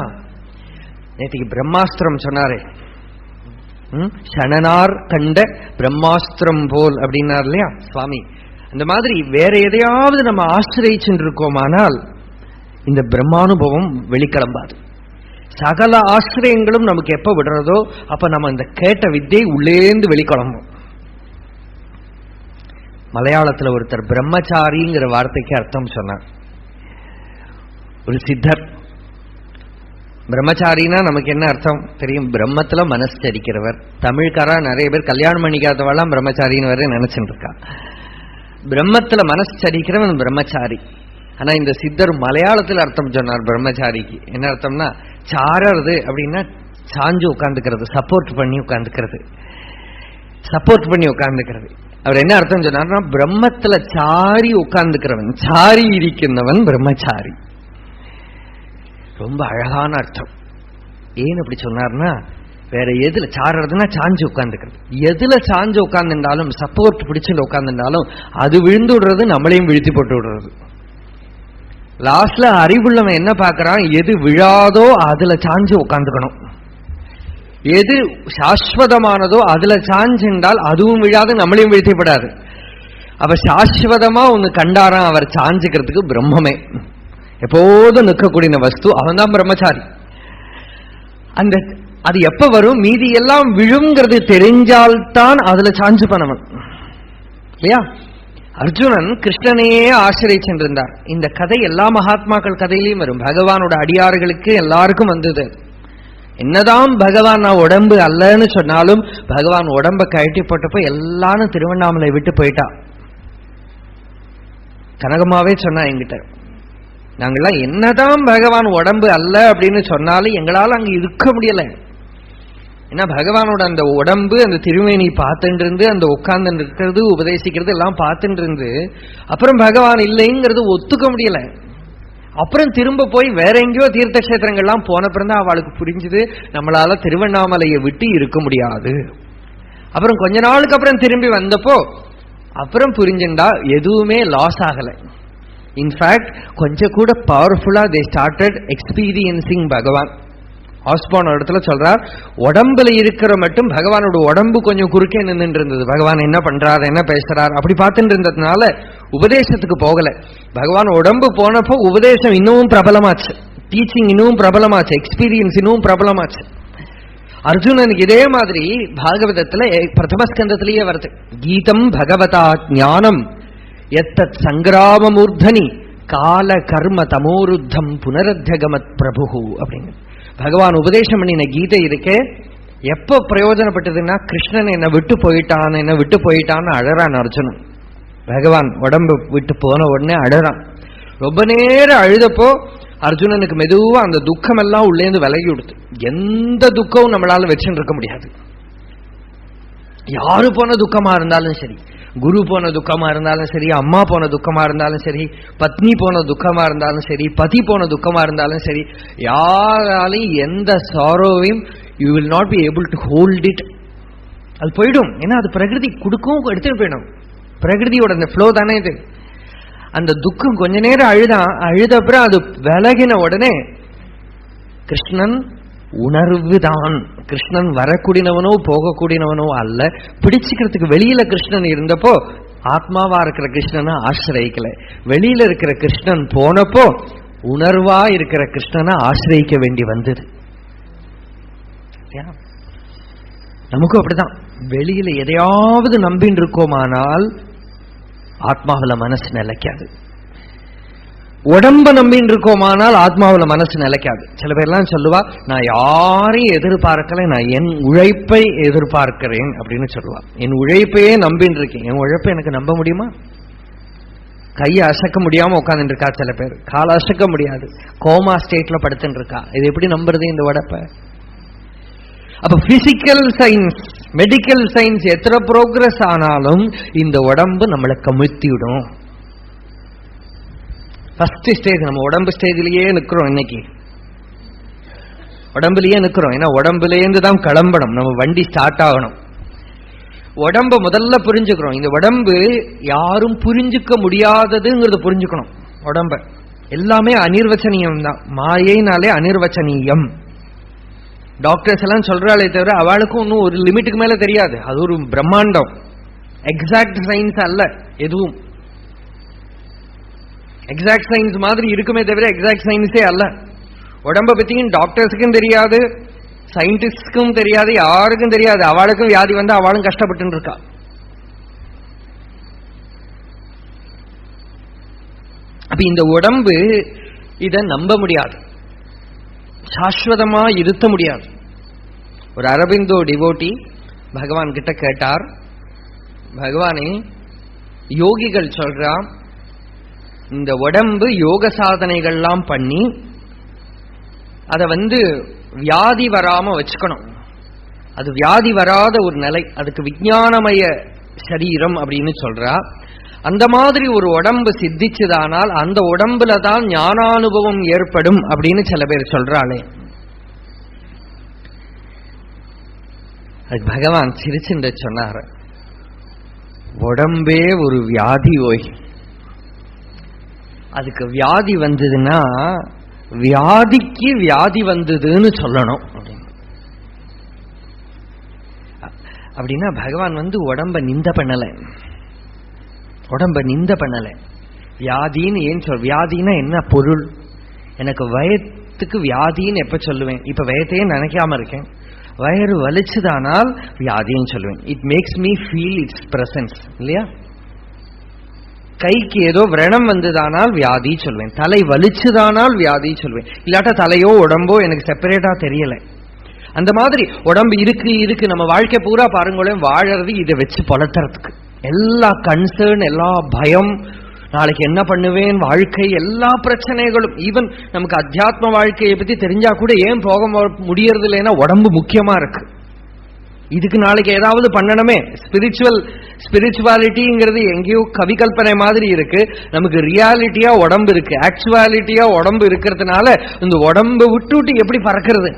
நேற்றுக்கு பிரம்மாஸ்திரம் சொன்னாரே, சனனார் கண்ட பிரம்மாஸ்திரம் போல் அப்படின்னார் இல்லையா சுவாமி. அந்த மாதிரி வேற எதையாவது நம்ம ஆசிரியிச்சுட்டு இருக்கோமானால் இந்த பிரம்மானுபவம் வெளிக்கிளம்பாது. சகல ஆசிரியங்களும் நமக்கு எப்ப விடுறதோ அப்ப நம்ம இந்த கேட்ட வித்தை உள்ளேந்து வெளிக்கிளம்பும். மலையாளத்துல ஒருத்தர் பிரம்மச்சாரிங்கிற வார்த்தைக்கு அர்த்தம் சொன்னார். ஒரு சித்தர். பிரம்மச்சாரினா நமக்கு என்ன அர்த்தம் தெரியும், பிரம்மத்துல மனசரிக்கிறவர். தமிழ்காரா நிறைய பேர் கல்யாணம் பண்ணிக்காதவெல்லாம் பிரம்மச்சாரின்னு வர நினைச்சுட்டு இருக்கா. பிரம்மத்துல மனசரிக்கிறவன் பிரம்மச்சாரி. ஆனா இந்த சித்தர் மலையாளத்தில் அர்த்தம் சொன்னார் பிரம்மச்சாரிக்கு. என்ன அர்த்தம்னா, சாரது அப்படின்னா சாஞ்சு உட்காந்துக்கிறது, சப்போர்ட் பண்ணி உட்காந்துக்கிறது, சப்போர்ட் பண்ணி உட்காந்துக்கிறது. அவர் என்ன அர்த்தம் சொன்னார்னா, பிரம்மத்துல சாரி உட்கார்ந்துக்கிறவன், சாரி இருக்கின்றவன் பிரம்மச்சாரி. ரொம்ப அழகான அர்த்தம். ஏன் அப்படி சொன்னார்னா, வேற எதுல சாடுறதுன்னா சாஞ்சு உட்கார்ந்துக்கிறது. எதுல சாஞ்சு உட்கார்ந்துட்டாலும், சப்போர்ட் பிடிச்சுட்டு உட்கார்ந்துட்டாலும் அது விழுந்து விடுறது, நம்மளையும் வீழ்த்தி போட்டு விடுறது. லாஸ்ட்ல அறிவுள்ளவன் என்ன பார்க்கறான், எது விழாதோ அதுல சாஞ்சு உட்கார்ந்துக்கணும், எது சாஸ்வதமானதோ அதுல சாஞ்சின்றால் அதுவும் விழாது, நம்மளையும் வீழ்த்திப்படாது. அப்ப சாஸ்வதமா ஒண்ணு கண்டாராம் அவர் சாஞ்சுக்கிறதுக்கு பிரம்மமே. எப்போதும் நிற்கக்கூடிய வஸ்து அவன் தான் பிரம்மச்சாரி. அந்த அது எப்ப வரும், மீதி எல்லாம் விழுங்கிறது தெரிஞ்சால்தான் அதுல சாஞ்சு பண்ணவன் இல்லையா. அர்ஜுனன் கிருஷ்ணனையே ஆசிரியிருந்தார். இந்த கதை எல்லா மகாத்மாக்கள் கதையிலையும் வரும். பகவானோட அடியார்களுக்கு எல்லாருக்கும் வந்தது. என்னதான் பகவான் நான் உடம்பு அல்லன்னு சொன்னாலும் பகவான் உடம்ப கழட்டி போட்டப்போ எல்லாரும் திருவண்ணாமலை விட்டு போயிட்டா. கனகமாவே சொன்னா என்கிட்ட, நாங்கெல்லாம் என்னதான் பகவான் உடம்பு அல்ல அப்படின்னு சொன்னாலும் எங்களால அங்க இருக்க முடியல. ஏன்னா பகவானோட அந்த உடம்பு, அந்த திருமேனி பார்த்துட்டு இருந்து, அந்த உட்கார்ந்து இருக்கிறது, உபதேசிக்கிறது எல்லாம் பார்த்துட்டு இருந்து, அப்புறம் பகவான் இல்லைங்கிறது ஒத்துக்க முடியல. அப்புறம் திரும்ப போய் வேற எங்கேயோ தீர்த்த கஷேத்திரங்கள்லாம் போனப்புறம் தான் அவளுக்கு புரிஞ்சுது நம்மளால திருவண்ணாமலையை விட்டு இருக்க முடியாது. அப்புறம் கொஞ்ச நாளுக்கு அப்புறம் திரும்பி வந்தப்போ அப்புறம் புரிஞ்சுண்டா எதுவுமே லாஸ் ஆகல. இன்ஃபேக்ட் கொஞ்சம் கூட பவர்ஃபுல்லா தே ஸ்டார்டட் எக்ஸ்பீரியன்சிங் பகவான். ஆஸ்பான் இடத்துல சொல்றார், உடம்புல இருக்கிற மட்டும் பகவானோட உடம்பு கொஞ்சம் குறுக்கே நின்று இருந்தது. பகவான் என்ன பண்றார், என்ன பேசுறார் அப்படி பார்த்துட்டு இருந்ததுனால உபதேசத்துக்கு போகல. பகவான் உடம்பு போனப்போ உபதேசம் இன்னமும் பிரபலமாச்சு, டீச்சிங் இன்னும் பிரபலமாச்சு, எக்ஸ்பீரியன்ஸ் இன்னும் பிரபலமாச்சு. அர்ஜுனனுக்கு இதே மாதிரி பாகவதத்துல பிரதமஸ்கந்தத்திலேயே வருது, கீதம் பகவதா ஞானம் எத்தத் சங்கிராமமூர்தனி கால கர்ம தமோருத்தம் புனரத்யகமத் பிரபு அப்படின்னு பகவான் உபதேசம் பண்ணின கீதை இருக்கே, எப்ப பிரயோஜனப்பட்டதுன்னா கிருஷ்ணன் என்னை விட்டு போயிட்டான்னு அழறான் அர்ஜுனன். பகவான் உடம்பு விட்டு போன உடனே அழறான். ரொம்ப நேரம் அழுதப்போ அர்ஜுனனுக்கு மெதுவா அந்த துக்கம் எல்லாம் உள்ளேந்து விலகி விடுத்து. எந்த துக்கமும் நம்மளால வச்சுட்டு இருக்க முடியாது. யாரு போன துக்கமா இருந்தாலும் சரி, குரு போன துக்கமா இருந்தாலும் சரி, அம்மா போன துக்கமா இருந்தாலும் சரி, பத்னி போன துக்கமா இருந்தாலும் சரி, பதி போன துக்கமா இருந்தாலும் சரி, யாராலையும் எந்த சாரோவையும் you will not be able to hold it. அது போயிடும். ஏன்னா அது பிரகிருதி கொடுக்கவும் எடுத்துட்டு போயிடும். பிரகிருதியோட அந்த ஃப்ளோ தானே இது. அந்த துக்கம் கொஞ்ச நேரம் அழுதப்புறம் அது விலகின உடனே கிருஷ்ணன் உணர்வுதான். கிருஷ்ணன் வரக்கூடியவனோ போகக்கூடியவனோ அல்ல. பிடிச்சுக்கிறதுக்கு வெளியில கிருஷ்ணன் இருந்தப்போ ஆத்மாவா இருக்கிற கிருஷ்ணனை ஆசிரியிக்கல. வெளியில இருக்கிற கிருஷ்ணன் போனப்போ உணர்வா இருக்கிற கிருஷ்ணனை ஆசிரியிக்க வேண்டி வந்தது. நமக்கும் அப்படிதான். வெளியில எதையாவது நம்பின்னு இருக்கோமானால் ஆத்மாவில மனசு நிலைக்காது. உடம்ப நம்பின்னு இருக்கோமானால் ஆத்மாவில மனசு நிலைக்காது. சில பேர்லாம் சொல்லுவா, நான் யாரையும் எதிர்பார்க்கல, நான் என் உழைப்பை எதிர்பார்க்கிறேன் அப்படின்னு சொல்லுவா. என் உழைப்பையே நம்பின்னு இருக்கேன். என் உழைப்பை எனக்கு நம்ப முடியுமா? கையை அசைக்க முடியாம உட்காந்துட்டு இருக்கா சில பேர், காலை அசைக்க முடியாது, கோமா ஸ்டேட்ல படுத்துட்டு இருக்கா. இது எப்படி நம்புறது இந்த உடப்ப? அப்ப பிசிக்கல் சயின்ஸ், மெடிக்கல் சயின்ஸ் எத்தனை ப்ரோக்ரஸ் ஆனாலும் இந்த உடம்பு நம்மளை கமிழ்த்திவிடும். ஃபர்ஸ்ட் ஸ்டேஜ் நம்ம உடம்பு ஸ்டேஜ்லயே நிக்கிறோம். இன்னைக்கு உடம்புலயே நிக்கிறோம். ஏன்னா உடம்புலேருந்து தான் கிளம்பணும், நம்ம வண்டி ஸ்டார்ட் ஆகணும். உடம்ப முதல்ல புரிஞ்சுக்கிறோம். இந்த உடம்பு யாரும் புரிஞ்சுக்க முடியாததுங்கிறத புரிஞ்சுக்கணும். உடம்ப எல்லாமே அனிர்வச்சனீயம் தான். மாயைனாலே அனிர்வச்சனீயம். டாக்டர்ஸ் எல்லாம் சொல்றாளே தவிர அவளுக்கும் இன்னும் ஒரு லிமிட்டுக்கு மேல தெரியாது. அது ஒரு பிரம்மாண்டம். எக்ஸாக்ட் சயின்ஸ் அல்ல எதுவும். எக்ஸாக்ட் சயின்ஸ் மாதிரி இருக்குமே தவிர எக்ஸாக்ட் சயின்ஸே அல்ல. உடம்ப பத்தியும் டாக்டர்ஸுக்கும் தெரியாது, சயின்டிஸ்டுக்கும் தெரியாது, யாருக்கும் தெரியாது. அவளுக்கும் வியாதி வந்து அவளும் கஷ்டப்பட்டு இருக்கா. அப்ப இந்த உடம்பு இதை நம்ப முடியாது, சாஸ்வதமா இருத்த முடியாது. ஒரு அரபிந்தோ டிவோட்டி பகவான் கிட்ட கேட்டார், பகவானே யோகிகள் சொல்றா இந்த உடம்பு யோக சாதனைகள்லாம் பண்ணி அதை வியாதி வராம வச்சுக்கணும். அது வியாதி வராத ஒரு நிலை, அதுக்கு விஞ்ஞானமய சரீரம் அப்படின்னு சொல்றா. அந்த மாதிரி ஒரு உடம்பு சித்திச்சதானால் அந்த உடம்புல தான் ஞானானுபவம் ஏற்படும் அப்படின்னு சில பேர் சொல்றாளே. அதுக்கு பகவான் சிரிச்சுண்டு சொன்னார், உடம்பே ஒரு வியாதி ஓய். அதுக்கு வியாதி வந்ததுன்னா வியாதிக்கு வியாதி வந்ததுன்னு சொல்லணும் அப்படின்னா பகவான் உடம்ப நிந்த பண்ணல, உடம்ப நிந்த பண்ணல. வியாதின்னு ஏன் சொல், வியாதின்னா என்ன பொருள்? எனக்கு வயத்துக்கு வியாதின்னு எப்ப சொல்லுவேன்? இப்ப வயத்தையே நினைக்காம இருக்கேன். வயிறு வலிச்சுதானால் வியாதின்னு சொல்லுவேன். It makes me feel its presence இல்லையா? கைக்கு ஏதோ விரணம் வந்ததானால் வியாதி சொல்வேன், தலை வலிச்சுதானால் வியாதி சொல்வேன். இல்லாட்டா தலையோ உடம்போ எனக்கு செப்பரேட்டா தெரியல. அந்த மாதிரி உடம்பு இருக்கு. நம்ம வாழ்க்கை பூரா பாருங்களேன், வாழறது இதை வச்சு பொலத்துறதுக்கு. எல்லா கன்சர்ன், எல்லா பயம், நாளைக்கு என்ன பண்ணுவேன், வாழ்க்கை, எல்லா பிரச்சனைகளும். ஈவன் நமக்கு அத்தியாத்ம வாழ்க்கையை பத்தி தெரிஞ்சா கூட ஏன் போக முடியறது இல்லைன்னா உடம்பு முக்கியமா இருக்கு. இதுக்கு நாளைக்கு ஏதாவது பண்ணணுமே. ஸ்பிரிச்சுவாலிட்டிங்கிறது எங்கேயோ கவிகல்பனை மாதிரி இருக்கு. நமக்கு ரியாலிட்டியா உடம்பு இருக்கு, ஆக்சுவாலிட்டியா உடம்பு இருக்கிறதுனால இந்த உடம்பை விட்டுவிட்டு எப்படி பறக்கிறது?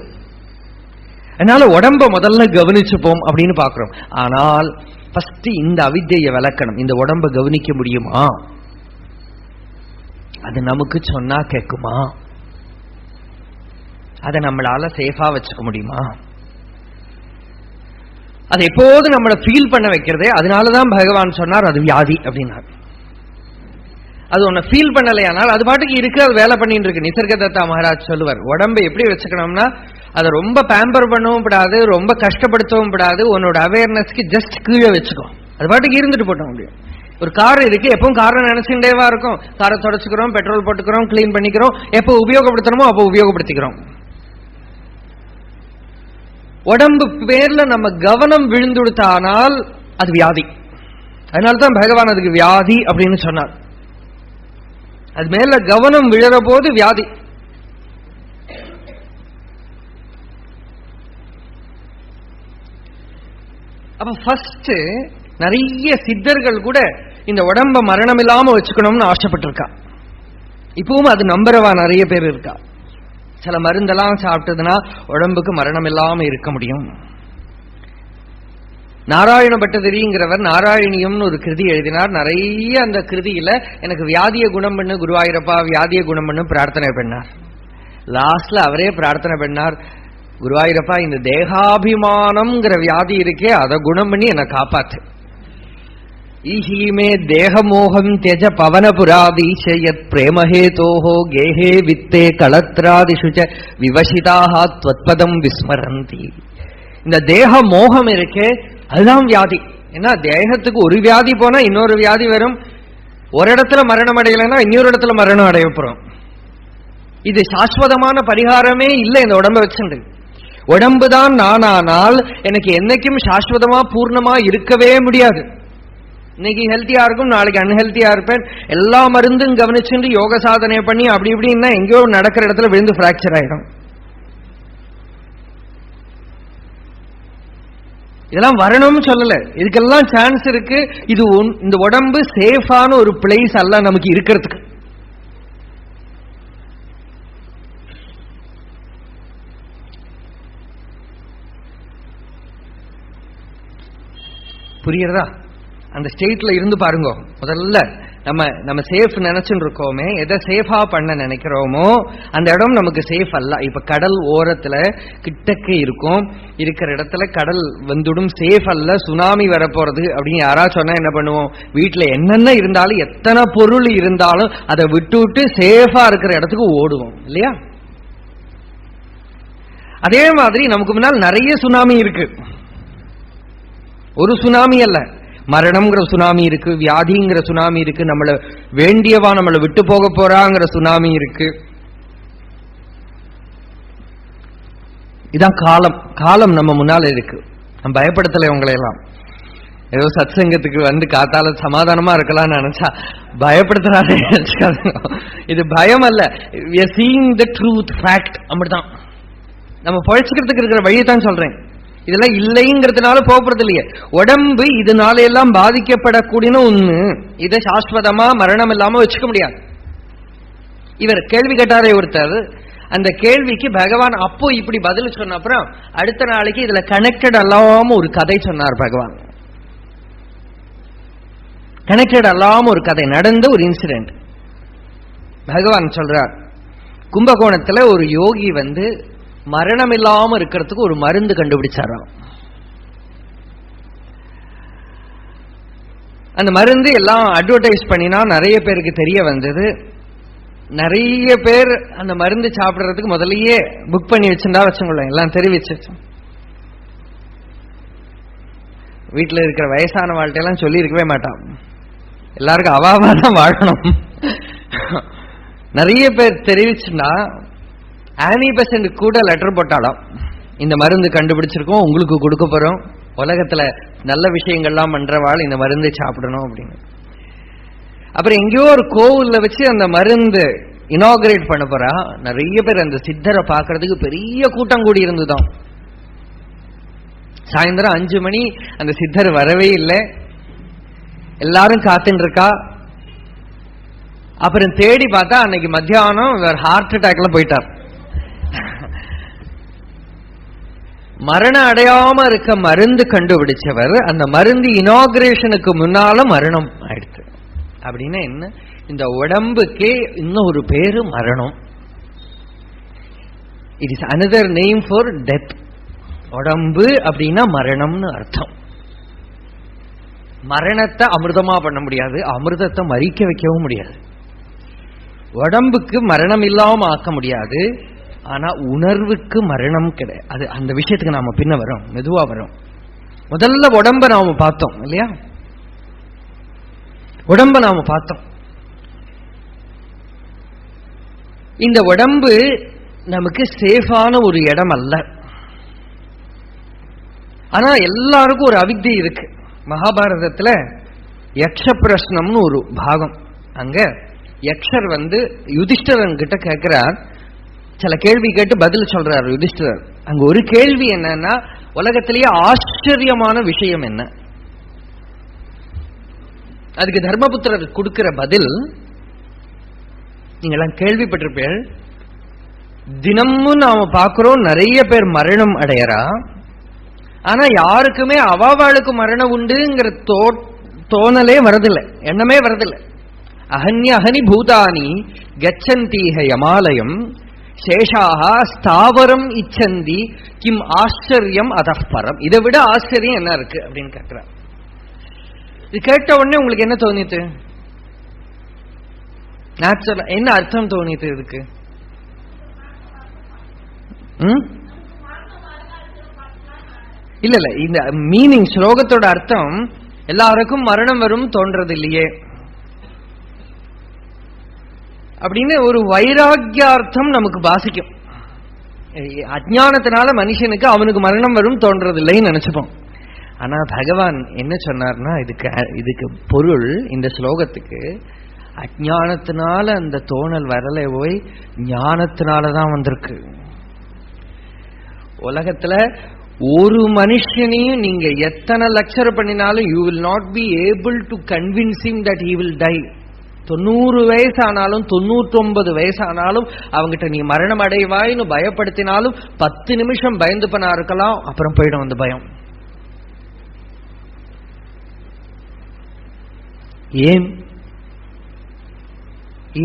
அதனால உடம்ப முதல்ல கவனிச்சுப்போம் அப்படின்னு பாக்குறோம். ஆனால் ஃபர்ஸ்ட் இந்த அவித்தையை விளக்கணும். இந்த உடம்ப கவனிக்க முடியுமா? அது நமக்கு சொன்னா கேட்குமா? அதை நம்மளால சேஃபா வச்சுக்க முடியுமா? அது எப்போது நம்மளை ஃபீல் பண்ண வைக்கிறதே. அதனாலதான் பகவான் சொன்னார் அது வியாதி அப்படின்னார். அது ஒன்ன ஃபீல் பண்ணலையானால் அது பாட்டுக்கு இருக்கு, அது வேலை பண்ணிட்டு இருக்கு. நிசர்கதத்தா மகாராஜ் சொல்லுவார், உடம்பை எப்படி வச்சுக்கணும்னா அதை ரொம்ப பேம்பர் பண்ணவும் கூடாது, ரொம்ப கஷ்டப்படுத்தவும் கூடாது. உன்னோட அவேர்னஸ்க்கு ஜஸ்ட் கீழே வச்சுக்கோ, அது பாட்டுக்கு இருந்துட்டு போட்ட முடியும். ஒரு கார் இருக்கு, எப்பவும் காரை நினைச்சுட்டேவா இருக்கும். காரை தொடச்சுக்கிறோம், பெட்ரோல் போட்டுக்கிறோம், கிளீன் பண்ணிக்கிறோம், எப்போ உபயோகப்படுத்தணுமோ அப்போ உபயோகப்படுத்திக்கிறோம். உடம்பு பேர்ல நம்ம கவனம் விழுந்துடுத்தானால் அது வியாதி. அதனால்தான் பகவான் அதுக்கு வியாதி அப்படின்னு சொன்னார். அது மேல கவனம் விழற போது வியாதி. அப்ப ஃபர்ஸ்ட் நிறைய சித்தர்கள் கூட இந்த உடம்ப மரணம் இல்லாம வச்சுக்கணும்னு ஆசைப்பட்டிருக்கா. இப்பவும் அது நம்புறவா நிறைய பேர் இருக்கா. சில மருந்தெல்லாம் சாப்பிட்டதுன்னா உடம்புக்கு மரணம் இல்லாம இருக்க முடியும். நாராயண பட்டதிரிங்கிறவர் நாராயணியம்னு ஒரு கிருதி எழுதினார். நிறைய அந்த கிருதியில எனக்கு வியாதியை குணம் பண்ணு குருவாயூரப்பா, வியாதியை குணம் பண்ணு பிரார்த்தனை பண்ணார். லாஸ்ட்ல அவரே பிரார்த்தனை பண்ணார், குருவாயூரப்பா இந்த தேகாபிமானம்ங்கிற வியாதி இருக்கே அதை குணம் பண்ணி என்னை காப்பாத்து. ஈஹீமே தேகமோகம் தியஜ பவனபுராதீஷயத் பிரேமஹேதோஹோ கேஹே வித்தே களத்ராதிஷுச்ச விவசிதாக த்வத்பதம் விஸ்மரந்தி. இந்த தேக மோகம் இருக்கே அதுதான் வியாதி. ஏன்னா தேகத்துக்கு ஒரு வியாதி போனா இன்னொரு வியாதி வரும். ஒரு இடத்துல மரணம் அடையலைன்னா இன்னொரு இடத்துல மரணம் அடைய போறோம். இது சாஸ்வதமான பரிகாரமே இல்லை. இந்த உடம்பை வச்சுண்டு உடம்புதான் நானானால் எனக்கு என்னைக்கும் சாஸ்வதமா பூர்ணமா இருக்கவே முடியாது. இன்னைக்கு ஹெல்த்தியா இருக்கும், நாளைக்கு அன்ஹெல்த்தியா இருப்பேன். எல்லா மருந்தும் கவனிச்சுட்டு யோக சாதனை பண்ணி அப்படி இப்படின்னா எங்கேயோ நடக்கிற இடத்துல விழுந்து பிராக்சர் ஆயிடும். இதெல்லாம் வரணும்னு சொல்லல, இதுக்கெல்லாம் சான்ஸ் இருக்கு. இது இந்த உடம்பு சேஃபான ஒரு பிளேஸ் அல்ல நமக்கு இருக்கிறதுக்கு. புரியுறதா? அந்த ஸ்டேட்ல இருந்து பாருங்க. முதல்ல நம்ம சேஃப் நினைச்சுட்டு இருக்கோமே, எதை சேஃபா பண்ண நினைக்கிறோமோ அந்த இடம் நமக்கு சேஃப் அல்ல. இப்ப கடல் ஓரத்துல கிட்டக்க இருக்கும், இருக்கிற இடத்துல கடல் வந்துடும், சேஃப் அல்ல, சுனாமி வரப்போறது அப்படின்னு யாராவது சொன்னா என்ன பண்ணுவோம்? வீட்டுல என்னென்ன இருந்தாலும் எத்தனை பொருள் இருந்தாலும் அதை விட்டு விட்டு சேஃபா இருக்கிற இடத்துக்கு ஓடுவோம் இல்லையா? அதே மாதிரி நமக்கு முன்னால் நிறைய சுனாமி இருக்கு. ஒரு சுனாமி அல்ல, மரணம்ங்கிற சுனாமி இருக்கு, வியாதிங்கிற சுனாமி இருக்கு, நம்மள வேண்டியவா நம்மளை விட்டு போக போறாங்கிற சுனாமி இருக்கு. இதான் காலம். காலம் நம்ம முன்னால இருக்கு. நம்ம பயப்படுத்தலை உங்களையெல்லாம். ஏதோ சத்சங்கத்துக்கு வந்து காத்தால சமாதானமா இருக்கலாம்னு நினைச்சா பயப்படுத்துறாரு. இது பயம் அல்ல, we are seeing the truth, fact. அப்படிதான் நம்ம பழிச்சுக்கிறதுக்கு இருக்கிற வழியைத்தான் சொல்றேன். இதெல்லாம் இல்லைங்கிறதுனால போறது இல்லையே. உடம்பு இதனால எல்லாம் பாதிக்கப்படக்கூடிய ஒண்ணு. இதை சாஸ்வதமா மரணம் இல்லாம வச்சுக்க முடியாது. இவர் கேள்வி கேட்டாரே ஒருத்தர், அந்த கேள்விக்கு பகவான் அப்போ இப்படி பதில் சொன்ன அப்புறம் அடுத்த நாளைக்கு இதுல கனெக்டட் அல்லாம ஒரு கதை சொன்னார் பகவான். கனெக்டட் அல்லாம ஒரு கதை நடந்த ஒரு இன்சிடென்ட் பகவான் சொல்றார். கும்பகோணத்துல ஒரு யோகி வந்து மரணம் இல்லாம இருக்கிறதுக்கு ஒரு மருந்து கண்டுபிடிச்சாராம். அந்த மருந்து எல்லாம் அட்வர்டைஸ் பண்ணினா நிறைய பேருக்கு தெரிய வந்தது. நிறைய பேர் அந்த மருந்து சாப்பிடுறதுக்கு முதல்லயே புக் பண்ணி வச்சிருந்தா வச்சுங்களேன், எல்லாம் தெரிவிச்சு. வீட்டில் இருக்கிற வயசான வாழ்க்கையெல்லாம் சொல்லி இருக்கவே மாட்டான், எல்லாருக்கும் அவாதான் வாழணும். நிறைய பேர் தெரிவிச்சுன்னா ஆனி பெசன்ட் கூட லெட்டர் போட்டாலும் இந்த மருந்து கண்டுபிடிச்சிருக்கோம், உங்களுக்கு கொடுக்க போறோம், உலகத்துல நல்ல விஷயங்கள்லாம் பண்றவாள் இந்த மருந்தை சாப்பிடணும் அப்படின்னு. அப்புறம் எங்கேயோ ஒரு கோவில்ல வச்சு அந்த மருந்து இனாகிரேட் பண்ண போறா. நிறைய பேர் அந்த சித்தரை பார்க்கறதுக்கு பெரிய கூட்டம் கூடி இருந்துதான். சாயந்தரம் 5 மணி அந்த சித்தர் வரவே இல்லை, எல்லாரும் காத்துட்டு இருக்கா. அப்புறம் தேடி பார்த்தா அன்னைக்கு மத்தியானம் இவர் ஹார்ட் அட்டாக்ல போயிட்டார். மரணம் அடையாம இருக்க மருந்து கண்டுபிடிச்சவர் அந்த மருந்து இனாகிரேஷனுக்கு முன்னால மரணம் ஆயிடுச்சு. அப்படின்னா என்ன? இந்த உடம்புக்கே இன்னும் ஒரு பேரு மரணம். It is another name for death. உடம்பு அப்படின்னா மரணம்னு அர்த்தம். மரணத்தை அமிர்தமா பண்ண முடியாது, அமிர்தத்தை மறிக்க வைக்கவும் முடியாது. உடம்புக்கு மரணம் இல்லாம ஆக்க முடியாது, ஆனா உணர்வுக்கு மரணம் கிடையாது. அது அந்த விஷயத்துக்கு நாம பின்ன வரோம், மெதுவா வரோம். முதல்ல உடம்ப நாம பார்த்தோம் இல்லையா? உடம்ப நாம பார்த்தோம். இந்த உடம்பு நமக்கு சேஃபான ஒரு இடம் அல்ல. ஆனா எல்லாருக்கும் ஒரு அவித்தை இருக்கு. மகாபாரதத்துல யக்ஷ பிரஷ்னம்னு ஒரு பாகம். அங்க யக்ஷர் யுதிஷ்டரன் கிட்ட கேட்கிறார், சில கேள்வி கேட்டு பதில் சொல்றார் யுதிஷ்டரர். அங்க ஒரு கேள்வி என்னன்னா, உலகத்திலேயே ஆச்சரியமான விஷயம் என்ன? அதுக்கு தர்மபுத்திரர் கொடுக்கிற பதில் நீங்கெல்லாம் கேள்விப்பட்டிருப்பீர்கள். தினமும் நாம பார்க்கிறோம், நிறைய பேர் மரணம் அடையறா. ஆனா யாருக்குமே அவாவாளுக்கு மரணம் உண்டுங்கிற தோணலே வரதில்லை, எண்ணமே வரதில்லை. அஹன்யஹனி பூதானி கச்சந்தீஹ யமாலயம் சேஷாக ஸ்தாவரம் இச்சந்தி கிம் ஆச்சரியம் அதப்பரம். இதை விட ஆச்சரியம் என்ன இருக்கு அப்படின்னு கேட்கிறார். இது கேட்ட உடனே உங்களுக்கு என்ன தோணித்து? நேச்சுரல் என்ன அர்த்தம் தோணித்து இதுக்கு? இல்ல இல்ல, இந்த மீனிங் ஸ்லோகத்தோட அர்த்தம் எல்லாருக்கும் மரணம் வரும் தோன்றது இல்லையே அப்படின்னு ஒரு வைராக்கியார்த்தம் நமக்கு பாசிக்கும். அஜ்ஞானத்தினால மனுஷனுக்கு அவனுக்கு மரணம் வரும் தோன்றது இல்லைன்னு நினைச்சுப்போம். ஆனா பகவான் என்ன சொன்னார்னா, இதுக்கு பொருள் இந்த ஸ்லோகத்துக்கு அஜ்ஞானத்தினால அந்த தோணல் வரல, போய் ஞானத்தினாலதான் வந்திருக்கு. உலகத்துல ஒரு மனுஷனையும் நீங்க எத்தனை லெக்சர் பண்ணினாலும் you will not be able to convince him that he will die. 90 வயசானாலும் 99 வயசானாலும் அவங்கிட்ட நீ மரணம் அடைவாய்னு பயப்படுத்தினாலும் 10 நிமிஷம் பயந்து பண்ணா இருக்கலாம், அப்புறம் போயிடும் அந்த பயம்.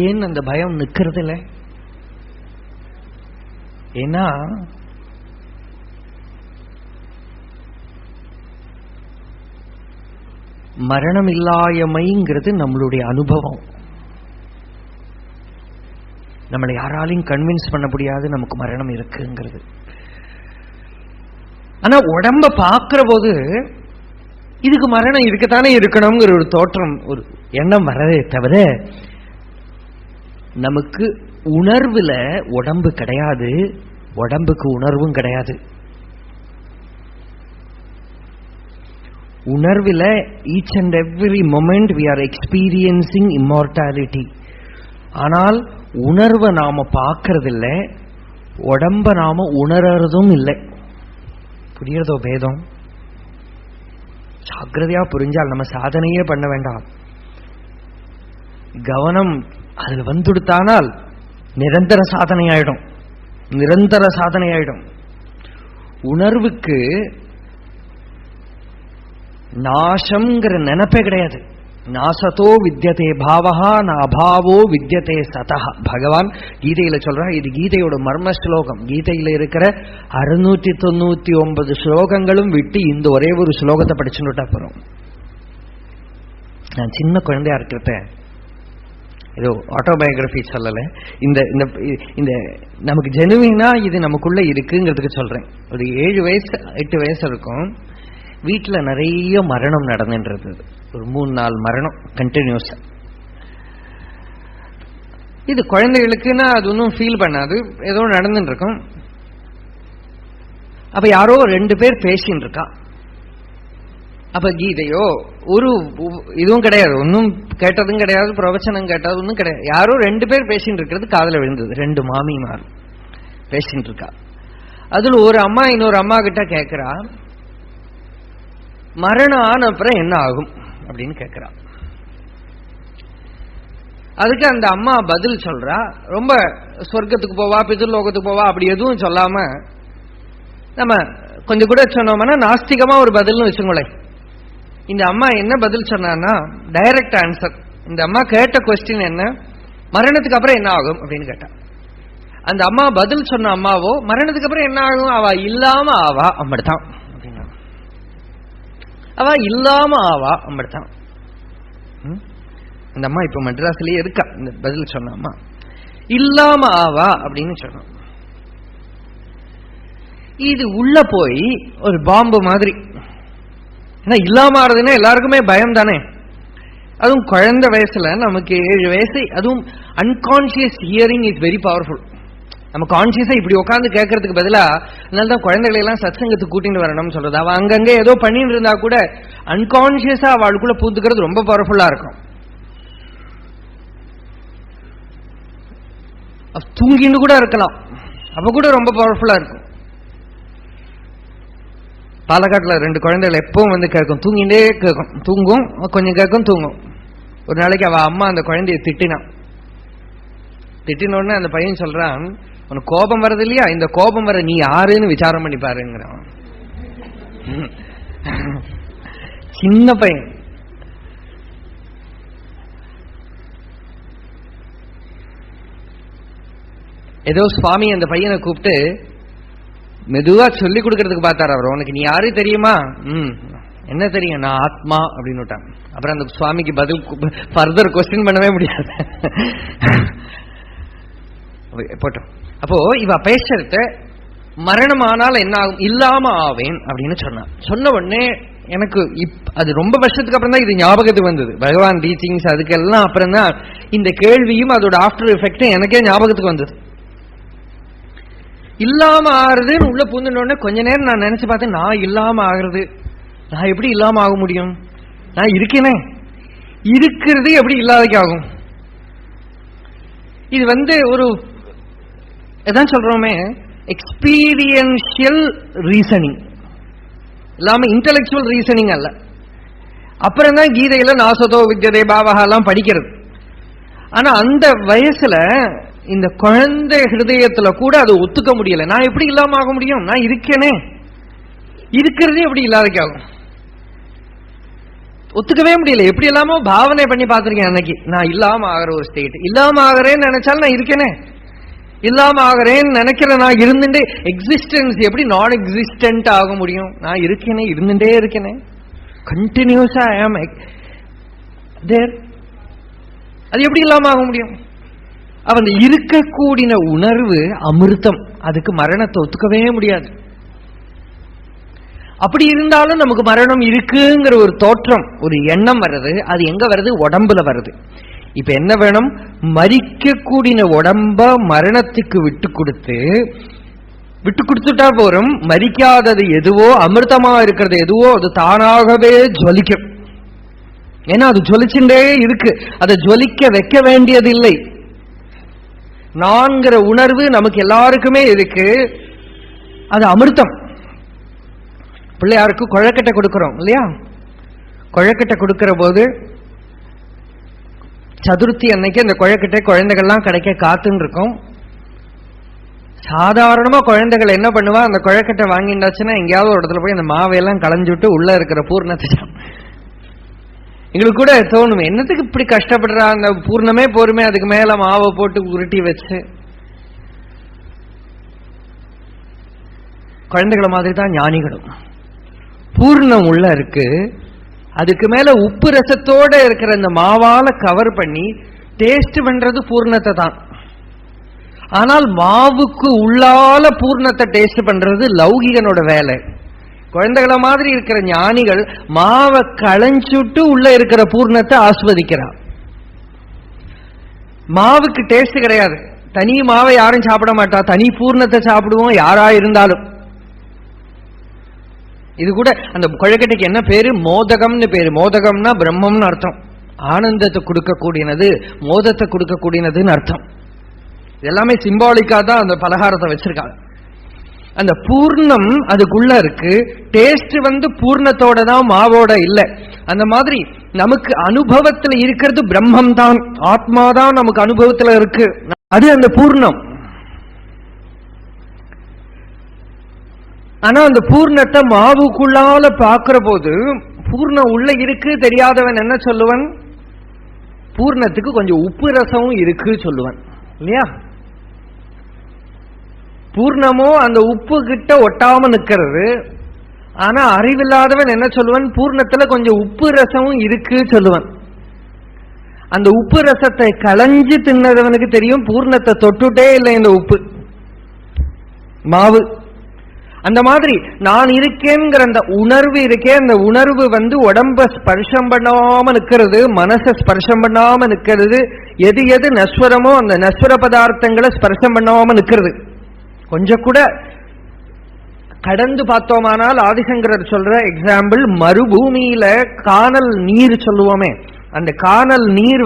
ஏன் அந்த பயம் நிக்கிறது இல்லை? ஏன்னா மரணம் இல்லாயமைங்கிறது நம்மளுடைய அனுபவம். நம்மளை யாராலையும் கன்வின்ஸ் பண்ண முடியாது நமக்கு மரணம் இருக்குங்கிறது. ஆனா உடம்ப பார்க்கிற போது இதுக்கு மரணம் இருக்கத்தானே இருக்கணுங்கிற ஒரு தோற்றம், ஒரு எண்ணம் வரதே தவிர நமக்கு உணர்வுல உடம்பு கிடையாது, உடம்புக்கு உணர்வும் கிடையாது. உணர்வில் each and every moment we are experiencing immortality. ஆனால் உணர்வை நாம பார்க்கறதில்லை, உடம்ப நாம உணர்றதும் இல்லை. புரியுறதோ பேதம்? ஜாக்கிரதையா புரிஞ்சால் நம்ம சாதனையே பண்ண வேண்டாம். கவனம் அதுல வந்துடுத்தானால் நிரந்தர சாதனையாயிடும், நிரந்தர சாதனையாயிடும். உணர்வுக்கு நாசம்ங்கிற நினைப்பே கிடையாது. நாசத்தோ வித்யதே பாவஹா நாபாவோ வித்யதே சதஹ. பகவான் கீதையில சொல்றா, இது கீதையோட மர்ம ஸ்லோகம். கீதையில இருக்கிற 699 ஸ்லோகங்களும் விட்டு இந்த ஒரே ஒரு ஸ்லோகத்தை படிச்சுட்டா போறோம். நான் சின்ன குழந்தையா இருக்கிறத ஏதோ ஆட்டோபயோகிராபி சொல்லல, இந்த நமக்கு ஜெனுவினா இது நமக்குள்ள இருக்குங்கிறதுக்கு சொல்றேன். ஒரு 7 வயசு 8 வயசு இருக்கும். வீட்டுல நிறைய மரணம் நடந்துன்றது, ஒரு 3-4 மரணம் கண்டினியூஸா. இது குழந்தைகளுக்குன்னா அது ஒன்றும் ஃபீல் பண்ணாது, ஏதோ நடந்துட்டு இருக்கும். அப்ப யாரோ 2 பேர் பேசின்னு இருக்கா. அப்ப கீதையோ ஒரு இதுவும் கிடையாது, ஒன்னும் கேட்டதும் கிடையாது, பிரவச்சனம் கேட்டது ஒன்னும் கிடையாது. யாரோ 2 பேர் பேசிட்டு இருக்கிறது காதல விழுந்தது. 2 மாமிமார் பேசிட்டு இருக்கா. அதுல ஒரு அம்மா இன்னொரு அம்மா கிட்ட கேட்கிறா, மரணம் ஆன அப்புறம் என்ன ஆகும் அப்படின்னு கேட்கிறா. அதுக்கு அந்த அம்மா பதில் சொல்றா, ரொம்ப சொர்க்கத்துக்கு போவா பிதுர்லோகத்துக்கு போவா அப்படி எதுவும் சொல்லாம, நம்ம கொஞ்சம் கூட சொன்னோம்னா நாஸ்திகமா ஒரு பதில்னு வச்சுங்களேன். இந்த அம்மா என்ன பதில் சொன்னா, டைரக்ட் ஆன்சர். இந்த அம்மா கேட்ட கொஸ்டின் என்ன, மரணத்துக்கு அப்புறம் என்ன ஆகும் அப்படின்னு கேட்டா. அந்த அம்மா பதில் சொன்ன அம்மாவோ, மரணத்துக்கு அப்புறம் என்ன ஆகும், அவ இல்லாம ஆவா அப்படித்தான் அப்படின்னா. அவ இல்லாம ஆவா அப்படித்தான். அந்த அம்மா இப்ப மெட்ராஸ்லயே இருக்கா. இந்த பதில் சொன்ன அம்மா இல்லாம ஆவா அப்படின்னு சொன்னோம். இது உள்ள போய் ஒரு பாம்பு மாதிரி. ஏன்னா இல்லாம ஆறதுன்னா எல்லாருக்குமே பயம் தானே. அதுவும் குழந்தை வயசுல, நமக்கு 7 வயசு, அதுவும் unconscious hearing is very powerful. நம்ம கான்சியஸா இப்படி உட்காந்து கேட்கறதுக்கு பதிலா, அதனாலதான் குழந்தைகளை எல்லாம் சத்சங்கத்துக்கு கூட்டிட்டு வரணும்னு சொல்றது. அவ அங்கங்க ஏதோ பண்ணிட்டு இருந்தா கூட அன்கான்சியஸா அவளுக்குள்ள பூந்துக்கிறது ரொம்ப பவர்ஃபுல்லா இருக்கும். தூங்கிட்டு கூட இருக்கலாம், அப்ப கூட ரொம்ப பவர்ஃபுல்லா இருக்கும். பாலக்காட்டுல 2 குழந்தைகள் எப்பவும் வந்து கேட்கும், தூங்கிட்டே கேட்கும், தூங்கும், கொஞ்சம் கேட்கும், தூங்கும். ஒரு நாளைக்கு அவ அம்மா அந்த குழந்தைய திட்டினோடனே அந்த பையன் சொல்றான், உனக்கு கோபம் வர்றது இல்லையா, இந்த கோபம் வர நீ யாருன்னு விசாரம் பண்ணி பாருங்கிறான். சின்ன பையன். ஏதோ சுவாமி அந்த பையனை கூப்பிட்டு மெதுவா சொல்லி கொடுக்கறதுக்கு பார்த்தார் அவர். உனக்கு நீ யாரு தெரியுமா? என்ன தெரியும், நான் ஆத்மா அப்படின்னு விட்டான். அப்புறம் அந்த சுவாமிக்கு பதில் ஃபர்தர் கொஸ்டின் பண்ணவே முடியாது. போட்டோம். அப்போ இவ பேசுறத மரணம் ஆனால் என்ன ஆகும், இல்லாம ஆவேன் அப்படின்னு சொன்னான். சொன்ன உடனே எனக்கு அது ரொம்ப வருஷத்துக்கு அப்புறம் தான் இது ஞாபகத்துக்கு வந்தது. பகவான் டீச்சிங்ஸ் அதுக்கெல்லாம் அப்புறம் தான் இந்த கேள்வியும் அதோட ஆஃப்டர் எஃபெக்டும் எனக்கே ஞாபகத்துக்கு வந்தது. இல்லாம ஆகுறதுன்னு உள்ள பூந்துட்டோடனே கொஞ்ச நேரம் நான் நினைச்சு பார்த்தேன், நான் இல்லாம ஆகுறது, நான் எப்படி இல்லாம ஆக முடியும், நான் இருக்கேனே, இருக்கிறது எப்படி இல்லாதக்கு ஆகும். இது ஒரு எதான் சொல்றோமே, எக்ஸ்பீரியன்ஷியல் ரீசனிங் இல்லாம இன்டெலெக்சுவல் ரீசனிங் அல்ல. அப்புறம் தான் கீதையில நாசதோ வித்யதே பாவகா எல்லாம் படிக்கிறது. ஆனா அந்த வயசுல இந்த குழந்தை ஹிருதயத்துல கூட அது ஒத்துக்க முடியல. நான் எப்படி இல்லாம ஆக முடியும், நான் இருக்கேனே, இருக்கிறதே எப்படி இல்லாதக்கு ஆகும், ஒத்துக்கவே முடியல. எப்படி இல்லாம பாவனை பண்ணி பார்த்திருக்கேன் அன்னைக்கு. நான் இல்லாம ஆகிற ஒரு ஸ்டேட், இல்லாம ஆகிறேன்னு நினைச்சாலும் நான் இருக்கேனே, இல்லாம ஆகிறேன்னு நினைக்கிற நான் இருந்துட்டே, எக்ஸிஸ்டன்ஸ் எப்படி நான் எக்ஸிஸ்டன்ட் ஆக முடியும், நான் இருக்கேனே, இருந்துட்டே இருக்கேனே, கண்டினியூஸா ஐ ஆம் தேர், அது எப்படி இல்லாம ஆக முடியும். அவன் இருக்கக்கூடிய உணர்வு அமிர்தம், அதுக்கு மரணத்தை ஒத்துக்கவே முடியாது. அப்படி இருந்தாலும் நமக்கு மரணம் இருக்குங்கிற ஒரு தோற்றம், ஒரு எண்ணம் வருது. அது எங்க வருது, உடம்புல வருது. இப்ப என்ன வேணும், மரிக்கக்கூடிய உடம்ப மரணத்துக்கு விட்டு கொடுத்துட்டா போறோம். மரிக்காதது எதுவோ, அமிர்தமா இருக்கிறது எதுவோ, அது தானாகவே ஜொலிக்கும். ஏன்னா அது ஜொலிச்சுட்டே இருக்கு, அதை ஜொலிக்க வைக்க வேண்டியது இல்லை. நான்கிற உணர்வு நமக்கு எல்லாருக்குமே இருக்கு, அது அமிர்தம். பிள்ளையாருக்கு குழக்கட்டை கொடுக்கிறோம் இல்லையா, குழக்கட்டை கொடுக்கிற போது சதுர்த்தி அன்னைக்கு அந்த குழக்கட்டை குழந்தைகள்லாம் கிடைக்க காத்துன்னு இருக்கும். சாதாரணமா குழந்தைகள் என்ன பண்ணுவா, அந்த குழக்கட்டை வாங்கிட்டாச்சுன்னா எங்கேயாவது ஒரு இடத்துல போய் அந்த மாவையெல்லாம் களைஞ்சுட்டு உள்ள இருக்கிற பூர்ணத்தை எங்களுக்கு கூட தோணுமே, என்னத்துக்கு இப்படி கஷ்டப்படுறா, அந்த பூர்ணமே போருமே, அதுக்கு மேல மாவை போட்டு உருட்டி வச்சு. குழந்தைகளை மாதிரி தான் ஞானிகளும். பூர்ணம் உள்ள இருக்கு, அதுக்கு மேல உப்பு ரசத்தோட இருக்கிற அந்த மாவால கவர் பண்ணி டேஸ்ட் பண்றது பூர்ணத்தை தான். ஆனால் மாவுக்கு உள்ளால பூர்ணத்தை டேஸ்ட் பண்றது லௌகிகனோட வேலை. குழந்தைகளை மாதிரி இருக்கிற ஞானிகள் மாவை களைஞ்சுட்டு உள்ள இருக்கிற பூர்ணத்தை ஆஸ்வதிக்கிறார். மாவுக்கு டேஸ்ட் கிடையாது, தனி மாவை யாரும் சாப்பிட மாட்டா, தனி பூர்ணத்தை சாப்பிடுவோம் யாரா இருந்தாலும். இது கூட அந்த கொழுக்கட்டைக்கு என்ன பேரு? மோதகம்னு பேரு. மோதகம்னா பிரம்மம்னு அர்த்தம். ஆனந்தத்தை கொடுக்கக்கூடியது, மோதத்தை கொடுக்கக்கூடியதுன்னு அர்த்தம். எல்லாமே சிம்பாலிக்கா தான் அந்த பலகாரத்தை வச்சிருக்காங்க. அந்த பூர்ணம் அதுக்குள்ள இருக்கு. டேஸ்ட் பூர்ணத்தோட தான், மாவோட இல்ல. அந்த மாதிரி நமக்கு அனுபவத்துல இருக்கிறது பிரம்மம் தான், ஆத்மாதான் நமக்கு அனுபவத்துல இருக்கு. அது அந்த பூர்ணம். ஆனா அந்த பூர்ணத்தை மாவுக்குள்ளால பாக்குற போது, பூர்ணம் உள்ள இருக்கு தெரியாதவன் என்ன சொல்லுவன்? பூர்ணத்துக்கு கொஞ்சம் உப்பு ரசமும் இருக்கு சொல்லுவன் இல்லையா? பூர்ணமோ அந்த உப்பு கிட்ட ஒட்டாம நிக்கிறது. ஆனா அறிவில்லாதவன் என்ன சொல்லுவன்? பூர்ணத்துல கொஞ்சம் உப்பு ரசமும் இருக்கு சொல்லுவன். அந்த உப்பு ரசத்தை களைஞ்சு தின்னதவனுக்கு தெரியும் பூர்ணத்தை தொட்டுட்டே இல்லை இந்த உப்பு மாவு. அந்த மாதிரி நான் இருக்கேங்கிற அந்த உணர்வு இருக்கே, அந்த உணர்வு உடம்ப ஸ்பர்ஷம் பண்ணாம நிக்கிறது, மனசை ஸ்பர்ஷம் பண்ணாம நிக்கிறது. எது எது நஸ்வரமோ அந்த நஸ்வர பதார்த்தங்களை ஸ்பர்ஷம் பண்ணாம நிக்கிறது. கொஞ்சம் கூட கடந்து பார்த்தோமானால், ஆதிசங்கரர் சொல்ற எக்ஸாம்பிள், மறுபூமியில காணல் நீர் சொல்லுவோமே, அந்த காணல் நீர்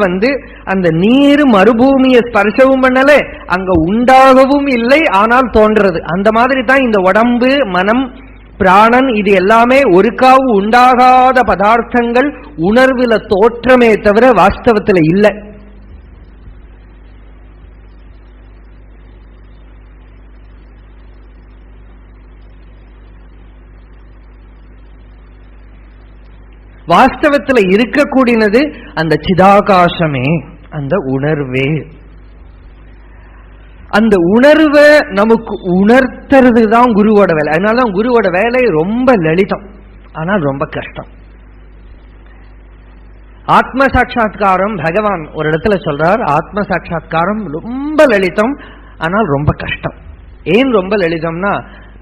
அந்த நீர் மறுபூமியை ஸ்பர்ஷவும் பண்ணல, அங்க உண்டாகவும் இல்லை, ஆனால் தோன்றது. அந்த மாதிரி தான் இந்த உடம்பு, மனம், பிராணன், இது எல்லாமே ஒருக்காவு உண்டாகாத பதார்த்தங்கள், உணர்வுல தோற்றமே தவிர வாஸ்தவத்துல இல்லை. வாஸ்தவத்தில் இருக்கக்கூடியது அந்த சிதாகாசமே, அந்த உணர்வே. அந்த உணர்வை நமக்கு உணர்த்துறது தான் குருவோட வேலை. அதனாலதான் குருவோட வேலை ரொம்ப லலிதம், ஆனால் ரொம்ப கஷ்டம். ஆத்ம சாட்சா்காரம் பகவான் ஒரு இடத்துல சொல்றார், ஆத்ம சாட்சா்காரம் ரொம்ப லலிதம், ஆனால் ரொம்ப கஷ்டம். ஏன் ரொம்ப லலிதம்னா,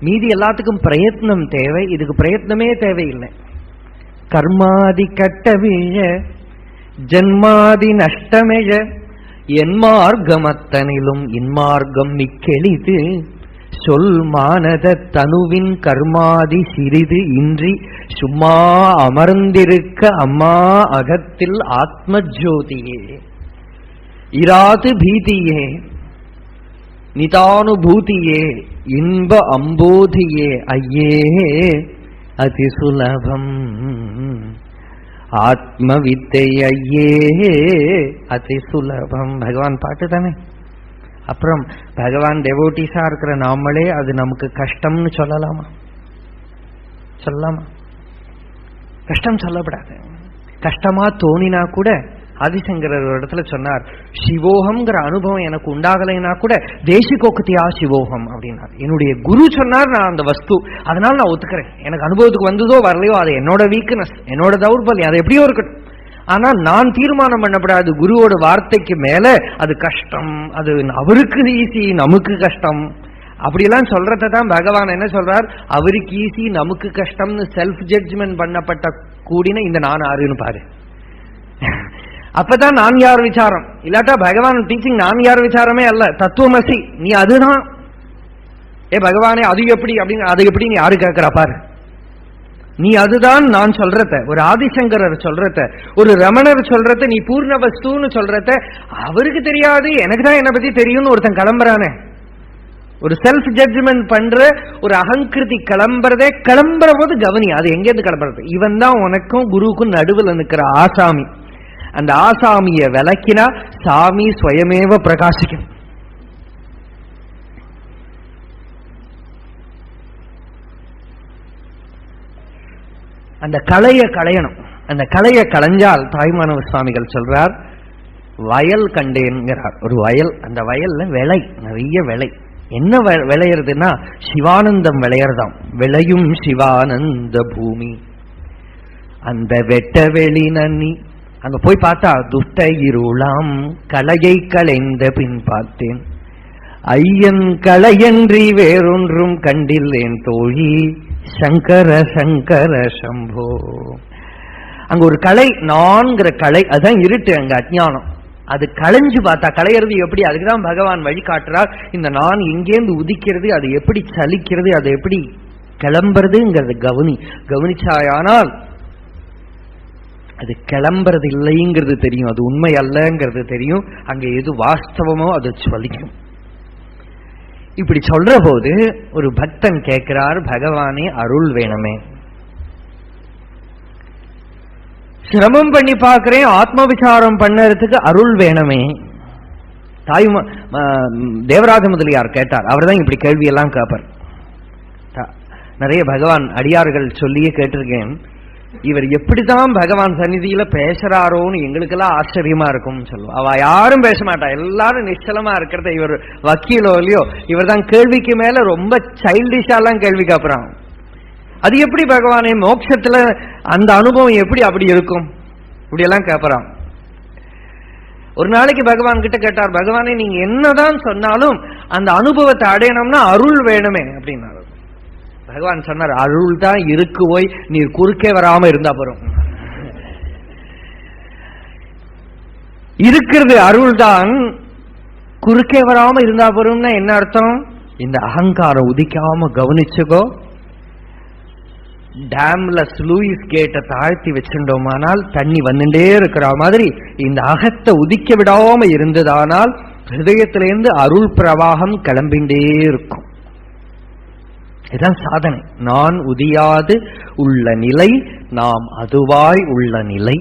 மீதி எல்லாத்துக்கும் பிரயத்னம் தேவை, இதுக்கு பிரயத்னமே தேவையில்லை. கர்மாதி கட்டவிழ ஜன்மாதி நஷ்டமெழ என்மார்க்கமத்தனிலும் இன்மார்க்கம் மிக்கெளிது சொல் மானத தனுவின் கர்மாதி சிறிது இன்றி சும்மா அமர்ந்திருக்க அம்மா அகத்தில் ஆத்ம ஜோதியே இராது பீதியே நிதானுபூதியே இன்ப அம்போதியே ஐயே அதிசுலபம் ஆத்ம வித்தை ஐயே அதிசுலபம். பகவான் பாட்டு தானே. அப்புறம் பகவான் டெவோட்டிஸா இருக்கிற நாமளே அது நமக்கு கஷ்டம்னு சொல்லலாமா? சொல்லலாமா? கஷ்டம் சொல்லப்படாது. கஷ்டமா தோணினா கூட ஆதிசங்கரர் ஒரு இடத்துல சொன்னார், சிவோகம்ங்கிற அனுபவம் எனக்கு உண்டாகலைன்னா கூட தேசிகோக்தியா சிவோகம் அப்படின்னார். என்னுடைய குரு சொன்னார், நான் அந்த வஸ்து, அதனால நான் ஒத்துக்கிறேன். எனக்கு அனுபவத்துக்கு வந்ததோ வரலையோ அது என்னோட வீக்னஸ், என்னோட தௌர்பல்யம், அது எப்படியோ இருக்கட்டும். ஆனா நான் தீர்மானம் பண்ணப்படாது. குருவோட வார்த்தைக்கு மேல அது கஷ்டம், அது அவருக்கு ஈஸி, நமக்கு கஷ்டம், அப்படியெல்லாம் சொல்றதான் பகவான் என்ன சொல்றார், அவருக்கு ஈஸி நமக்கு கஷ்டம்னு செல்ஃப் ஜட்ஜ்மெண்ட் பண்ணப்பட்ட கூடின இந்த நான் ஆறுன்னு பாரு. அப்பதான் நான் யார் விசாரம். இல்லாட்டா பகவான் டீச்சிங் நான் யார் விசாரமே அல்ல, தத்துவமசி நீ அதுதான். பகவானே அது எப்படி அப்படின்னு, அது எப்படி நீ யாரு கேட்கிறா பாரு. நீ அதுதான் நான் சொல்றத, ஒரு ஆதிசங்கரர் சொல்றத, ஒரு ரமணர் சொல்றத, நீ பூர்ண வஸ்துன்னு சொல்றத, அவருக்கு தெரியாது எனக்கு தான் என்னை பத்தி தெரியும்னு ஒருத்தன் கிளம்புறானே. ஒரு செல்ஃப் ஜட்ஜ்மெண்ட் பண்ற ஒரு அகங்கிருதி கிளம்புறதே, கிளம்புற போது கவனி அது எங்கேருந்து கிளம்புறது. இவன் தான் உனக்கும் குருவுக்கும் நடுவில் நிற்கிற ஆசாமி. அந்த ஆசாமிய விளக்கினா சாமி ஸ்வயமேவ பிரகாசிக்கும். அந்த கலையை களையணும். அந்த கலையை களைஞ்சால் தாய்மானவ சுவாமிகள் சொல்றார், வயல் கண்டேன்கிறார். ஒரு வயல், அந்த வயல்ல விளை, நிறைய விளை. என்ன விளையிறதுன்னா சிவானந்தம் விளையறதாம். விளையும் சிவானந்த பூமி அந்த வெட்ட வெளி நன்னி. அங்க போய் பார்த்தா துஷ்ட இருளாம் கலையை களைந்த பின் பார்த்தேன், ஐயன் கலையன்றி வேறொன்றும் கண்டில்லேன் தோழி சங்கர சங்கர சம்போ. அங்க ஒரு கலை, நான்கிற கலை, அதுதான் இருட்டு, அங்க அஜ்ஞானம். அது களைஞ்சு பார்த்தா களையிறது எப்படி, அதுக்குதான் பகவான் வழி காட்டுறார். இந்த நான் எங்கேந்து உதிக்கிறது, அது எப்படி சலிக்கிறது, அது எப்படி கிளம்புறதுங்கிறது கவனிச்சாயானால் அது கிளம்புறது இல்லைங்கிறது தெரியும், அது உண்மை அல்லங்கிறது தெரியும், அங்க எது வாஸ்தவமோ அது சொல்லிக்கும். இப்படி சொல்ற போது ஒரு பக்தன் கேட்கிறார், பகவானே அருள் வேணுமே, சிரமம் பண்ணி பார்க்கிறேன், ஆத்ம விசாரம் பண்ணறதுக்கு அருள் வேணுமே. தேவராஜ முதலியார் கேட்டார், அவர் தான் இப்படி கேள்வி எல்லாம் கேட்பார். நிறைய பகவான் அடியார்கள் சொல்லியே கேட்டிருக்கேன், இவர் எப்படிதான் பகவான் சந்நிதியில பேசுறாரோன்னு எங்களுக்கெல்லாம் ஆச்சரியமா இருக்கும் சொல்லுவோம். அவ யாரும் பேச மாட்டா, எல்லாரும் நிச்சலமா இருக்கிறத இவர் வக்கீலோ இல்லையோ இவர் தான் கேள்விக்கு மேல ரொம்ப சைல்டிஷாலாம் கேள்வி கேட்பறான். அது எப்படி பகவானே மோட்சத்துல அந்த அனுபவம் எப்படி அப்படி இருக்கும் இப்படி எல்லாம் கேட்பறான். ஒரு நாளைக்கு பகவான் கிட்ட கேட்டார், பகவானே நீங்க என்னதான் சொன்னாலும் அந்த அனுபவத்தை அடையணும்னா அருள் வேணுமே அப்படின்னாரு. பகவான் சொன்னார், அருள் தான் இருக்கு, போய் நீர் குறுக்கே வராம இருந்தா போறோம். இருக்கிறது அருள் தான், குறுக்கே வராம இருந்தா போறோம்னா என்ன அர்த்தம்? இந்த அகங்காரம் உதிக்காம கவனிச்சுக்கோ. டேம்ல ஸ்லூயிஸ் கேட்டை தாழ்த்தி வச்சுட்டோமானால் தண்ணி வந்துட்டே இருக்கிற மாதிரி இந்த அகத்தை உதிக்க விடாம இருந்ததானால் ஹிருதயத்திலிருந்து அருள் பிரவாகம் கிளம்பிண்டே இருக்கும். இதுதான் சாதனை. நான் உதியாது உள்ள நிலை, நாம் அதுவாய் உள்ள நிலை.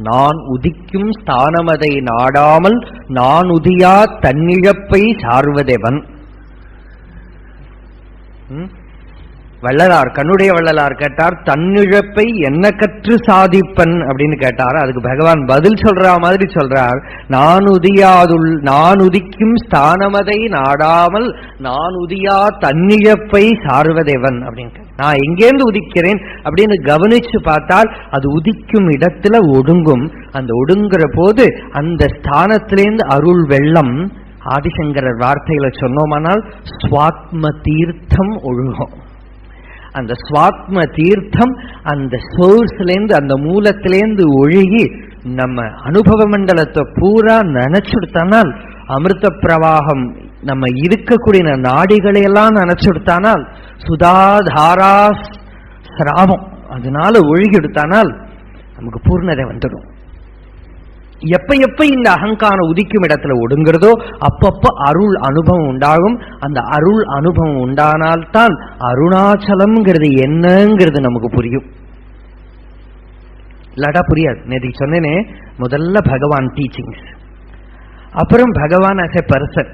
நான் உதிக்கும் ஸ்தானமதை நாடாமல் நான் உதியா தன்னிழப்பை சார்வதேவன். வள்ளலார், கண்ணுடைய வள்ளலார் கேட்டார், தன்னிழப்பை என்ன கற்று சாதிப்பன் அப்படின்னு கேட்டார். அதுக்கு பகவான் பதில் சொல்ற மாதிரி சொல்றார், நான் உதிக்கும் ஸ்தானமதை நாடாமல் நான் உதியா தன்னிழப்பை சார்வதேவன் அப்படின்னு. நான் எங்கேருந்து உதிக்கிறேன் அப்படின்னு கவனிச்சு பார்த்தால் அது உதிக்கும் இடத்துல ஒடுங்கும். அந்த ஒடுங்குற போது அந்த ஸ்தானத்திலேருந்து அருள் வெள்ளம், ஆதிசங்கரர் வார்த்தையில சொன்னோமானால் ஸ்வாத்ம தீர்த்தம் ஒழுகும். அந்த ஸ்வாத்ம தீர்த்தம் அந்த சோர்ஸ்லேருந்து அந்த மூலத்திலேருந்து ஒழுகி நம்ம அனுபவ மண்டலத்தை பூரா நினைச்சுடுத்தானால், அமிர்த பிரவாகம் நம்ம இருக்கக்கூடிய நாடிகளை எல்லாம் நினைச்சுடுத்தானால், சுதாதாரா சிராமம் அதனால ஒழுகி எடுத்தானால் நமக்கு பூர்ணதை வந்துடும். எப்ப எப்ப இந்த அகங்காரம் உதிக்கும் இடத்துல ஒடுங்கிறதோ அப்பப்ப அருள் அனுபவம் உண்டாகும். அந்த அருள் அனுபவம் உண்டானால்தான் அருணாச்சலம்ங்கிறது என்னங்கிறது நமக்கு புரியும். இல்லாட்டா புரியாது. நேற்று சொன்னேனே, முதல்ல பகவான் டீச்சிங்ஸ், அப்புறம் பகவான் as a person.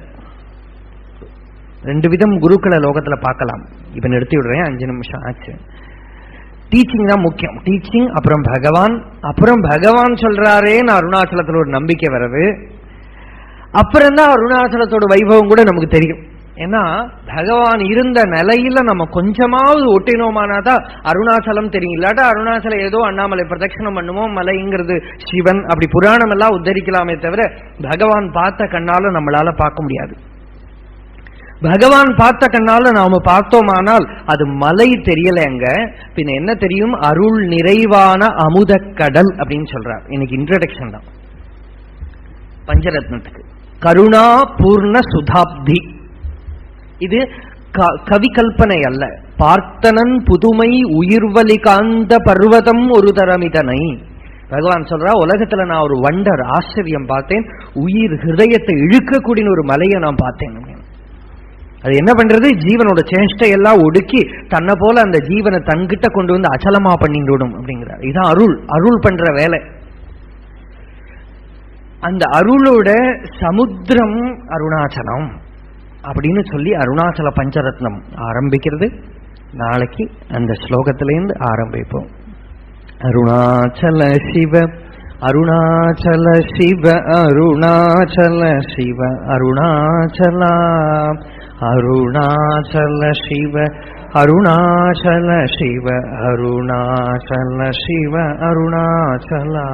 ரெண்டு விதம் குருக்களை லோகத்துல பார்க்கலாம். இப்ப நிறுத்தி விடுறேன், 5 நிமிஷம் ஆச்சு. டீச்சிங் தான் முக்கியம். டீச்சிங், அப்புறம் பகவான் சொல்றாரேன்னு அருணாச்சலத்துல ஒரு நம்பிக்கை வருது. அப்புறம் தான் அருணாச்சலத்தோட வைபவம் கூட நமக்கு தெரியும். ஏன்னா பகவான் இருந்த நிலையில நம்ம கொஞ்சமாவது ஒட்டினோமானாதான் அருணாச்சலம் தெரியும். இல்லாட்டா அருணாச்சலம் ஏதோ அண்ணாமலை பிரதட்சணம் பண்ணுவோம், மலைங்கிறது சிவன், அப்படி புராணம் எல்லாம் உத்தரிக்கலாமே தவிர பகவான் பார்த்த கண்ணால நம்மளால பார்க்க முடியாது. பகவான் பார்த்த கண்ணால நாம பார்த்தோமானால் அது மலை தெரியலங்க, பின்ன என்ன தெரியும்? அருள் நிறைவான அமுத கடல் அப்படின்னு சொல்றார். இன்னைக்கு இன்ட்ரோடக்ஷன் தான் பஞ்சரத்னத்துக்கு. கருணா பூர்ண சுதாப்தி. இது கவி கல்பனை அல்ல. பார்த்தனன் புதுமை உயிர்வலி காந்த பர்வதம் ஒரு தரமிதனை. பகவான் சொல்றா, உலகத்துல நான் ஒரு வண்டர் ஆச்சரியம் பார்த்தேன், உயிர் ஹிருதயத்தை இழுக்கக்கூடிய ஒரு மலையை நான் பார்த்தேன். அது என்ன பண்றது? ஜீவனோட சேஷ்டை எல்லாம் ஒடுக்கி தன்னை போல அந்த ஜீவனை தன்கிட்ட கொண்டு வந்து அச்சலமா பண்ணிடும் அப்படிங்கிறார். இதுதான் அருள். அருள் பண்ற வேலை. அந்த அருளோட சமுத்திரம் அருணாச்சலம் அப்படின்னு சொல்லி அருணாச்சல பஞ்சரத்னம் ஆரம்பிக்கிறது. நாளைக்கு அந்த ஸ்லோகத்திலேருந்து ஆரம்பிப்போம். அருணாச்சல சிவ அருணாச்சல சிவ அருணாச்சல சிவ அருணாச்சலா அருணாச்சல சிவ அருணாச்சல சிவ அருணாச்சல சிவ அருணாச்சலா.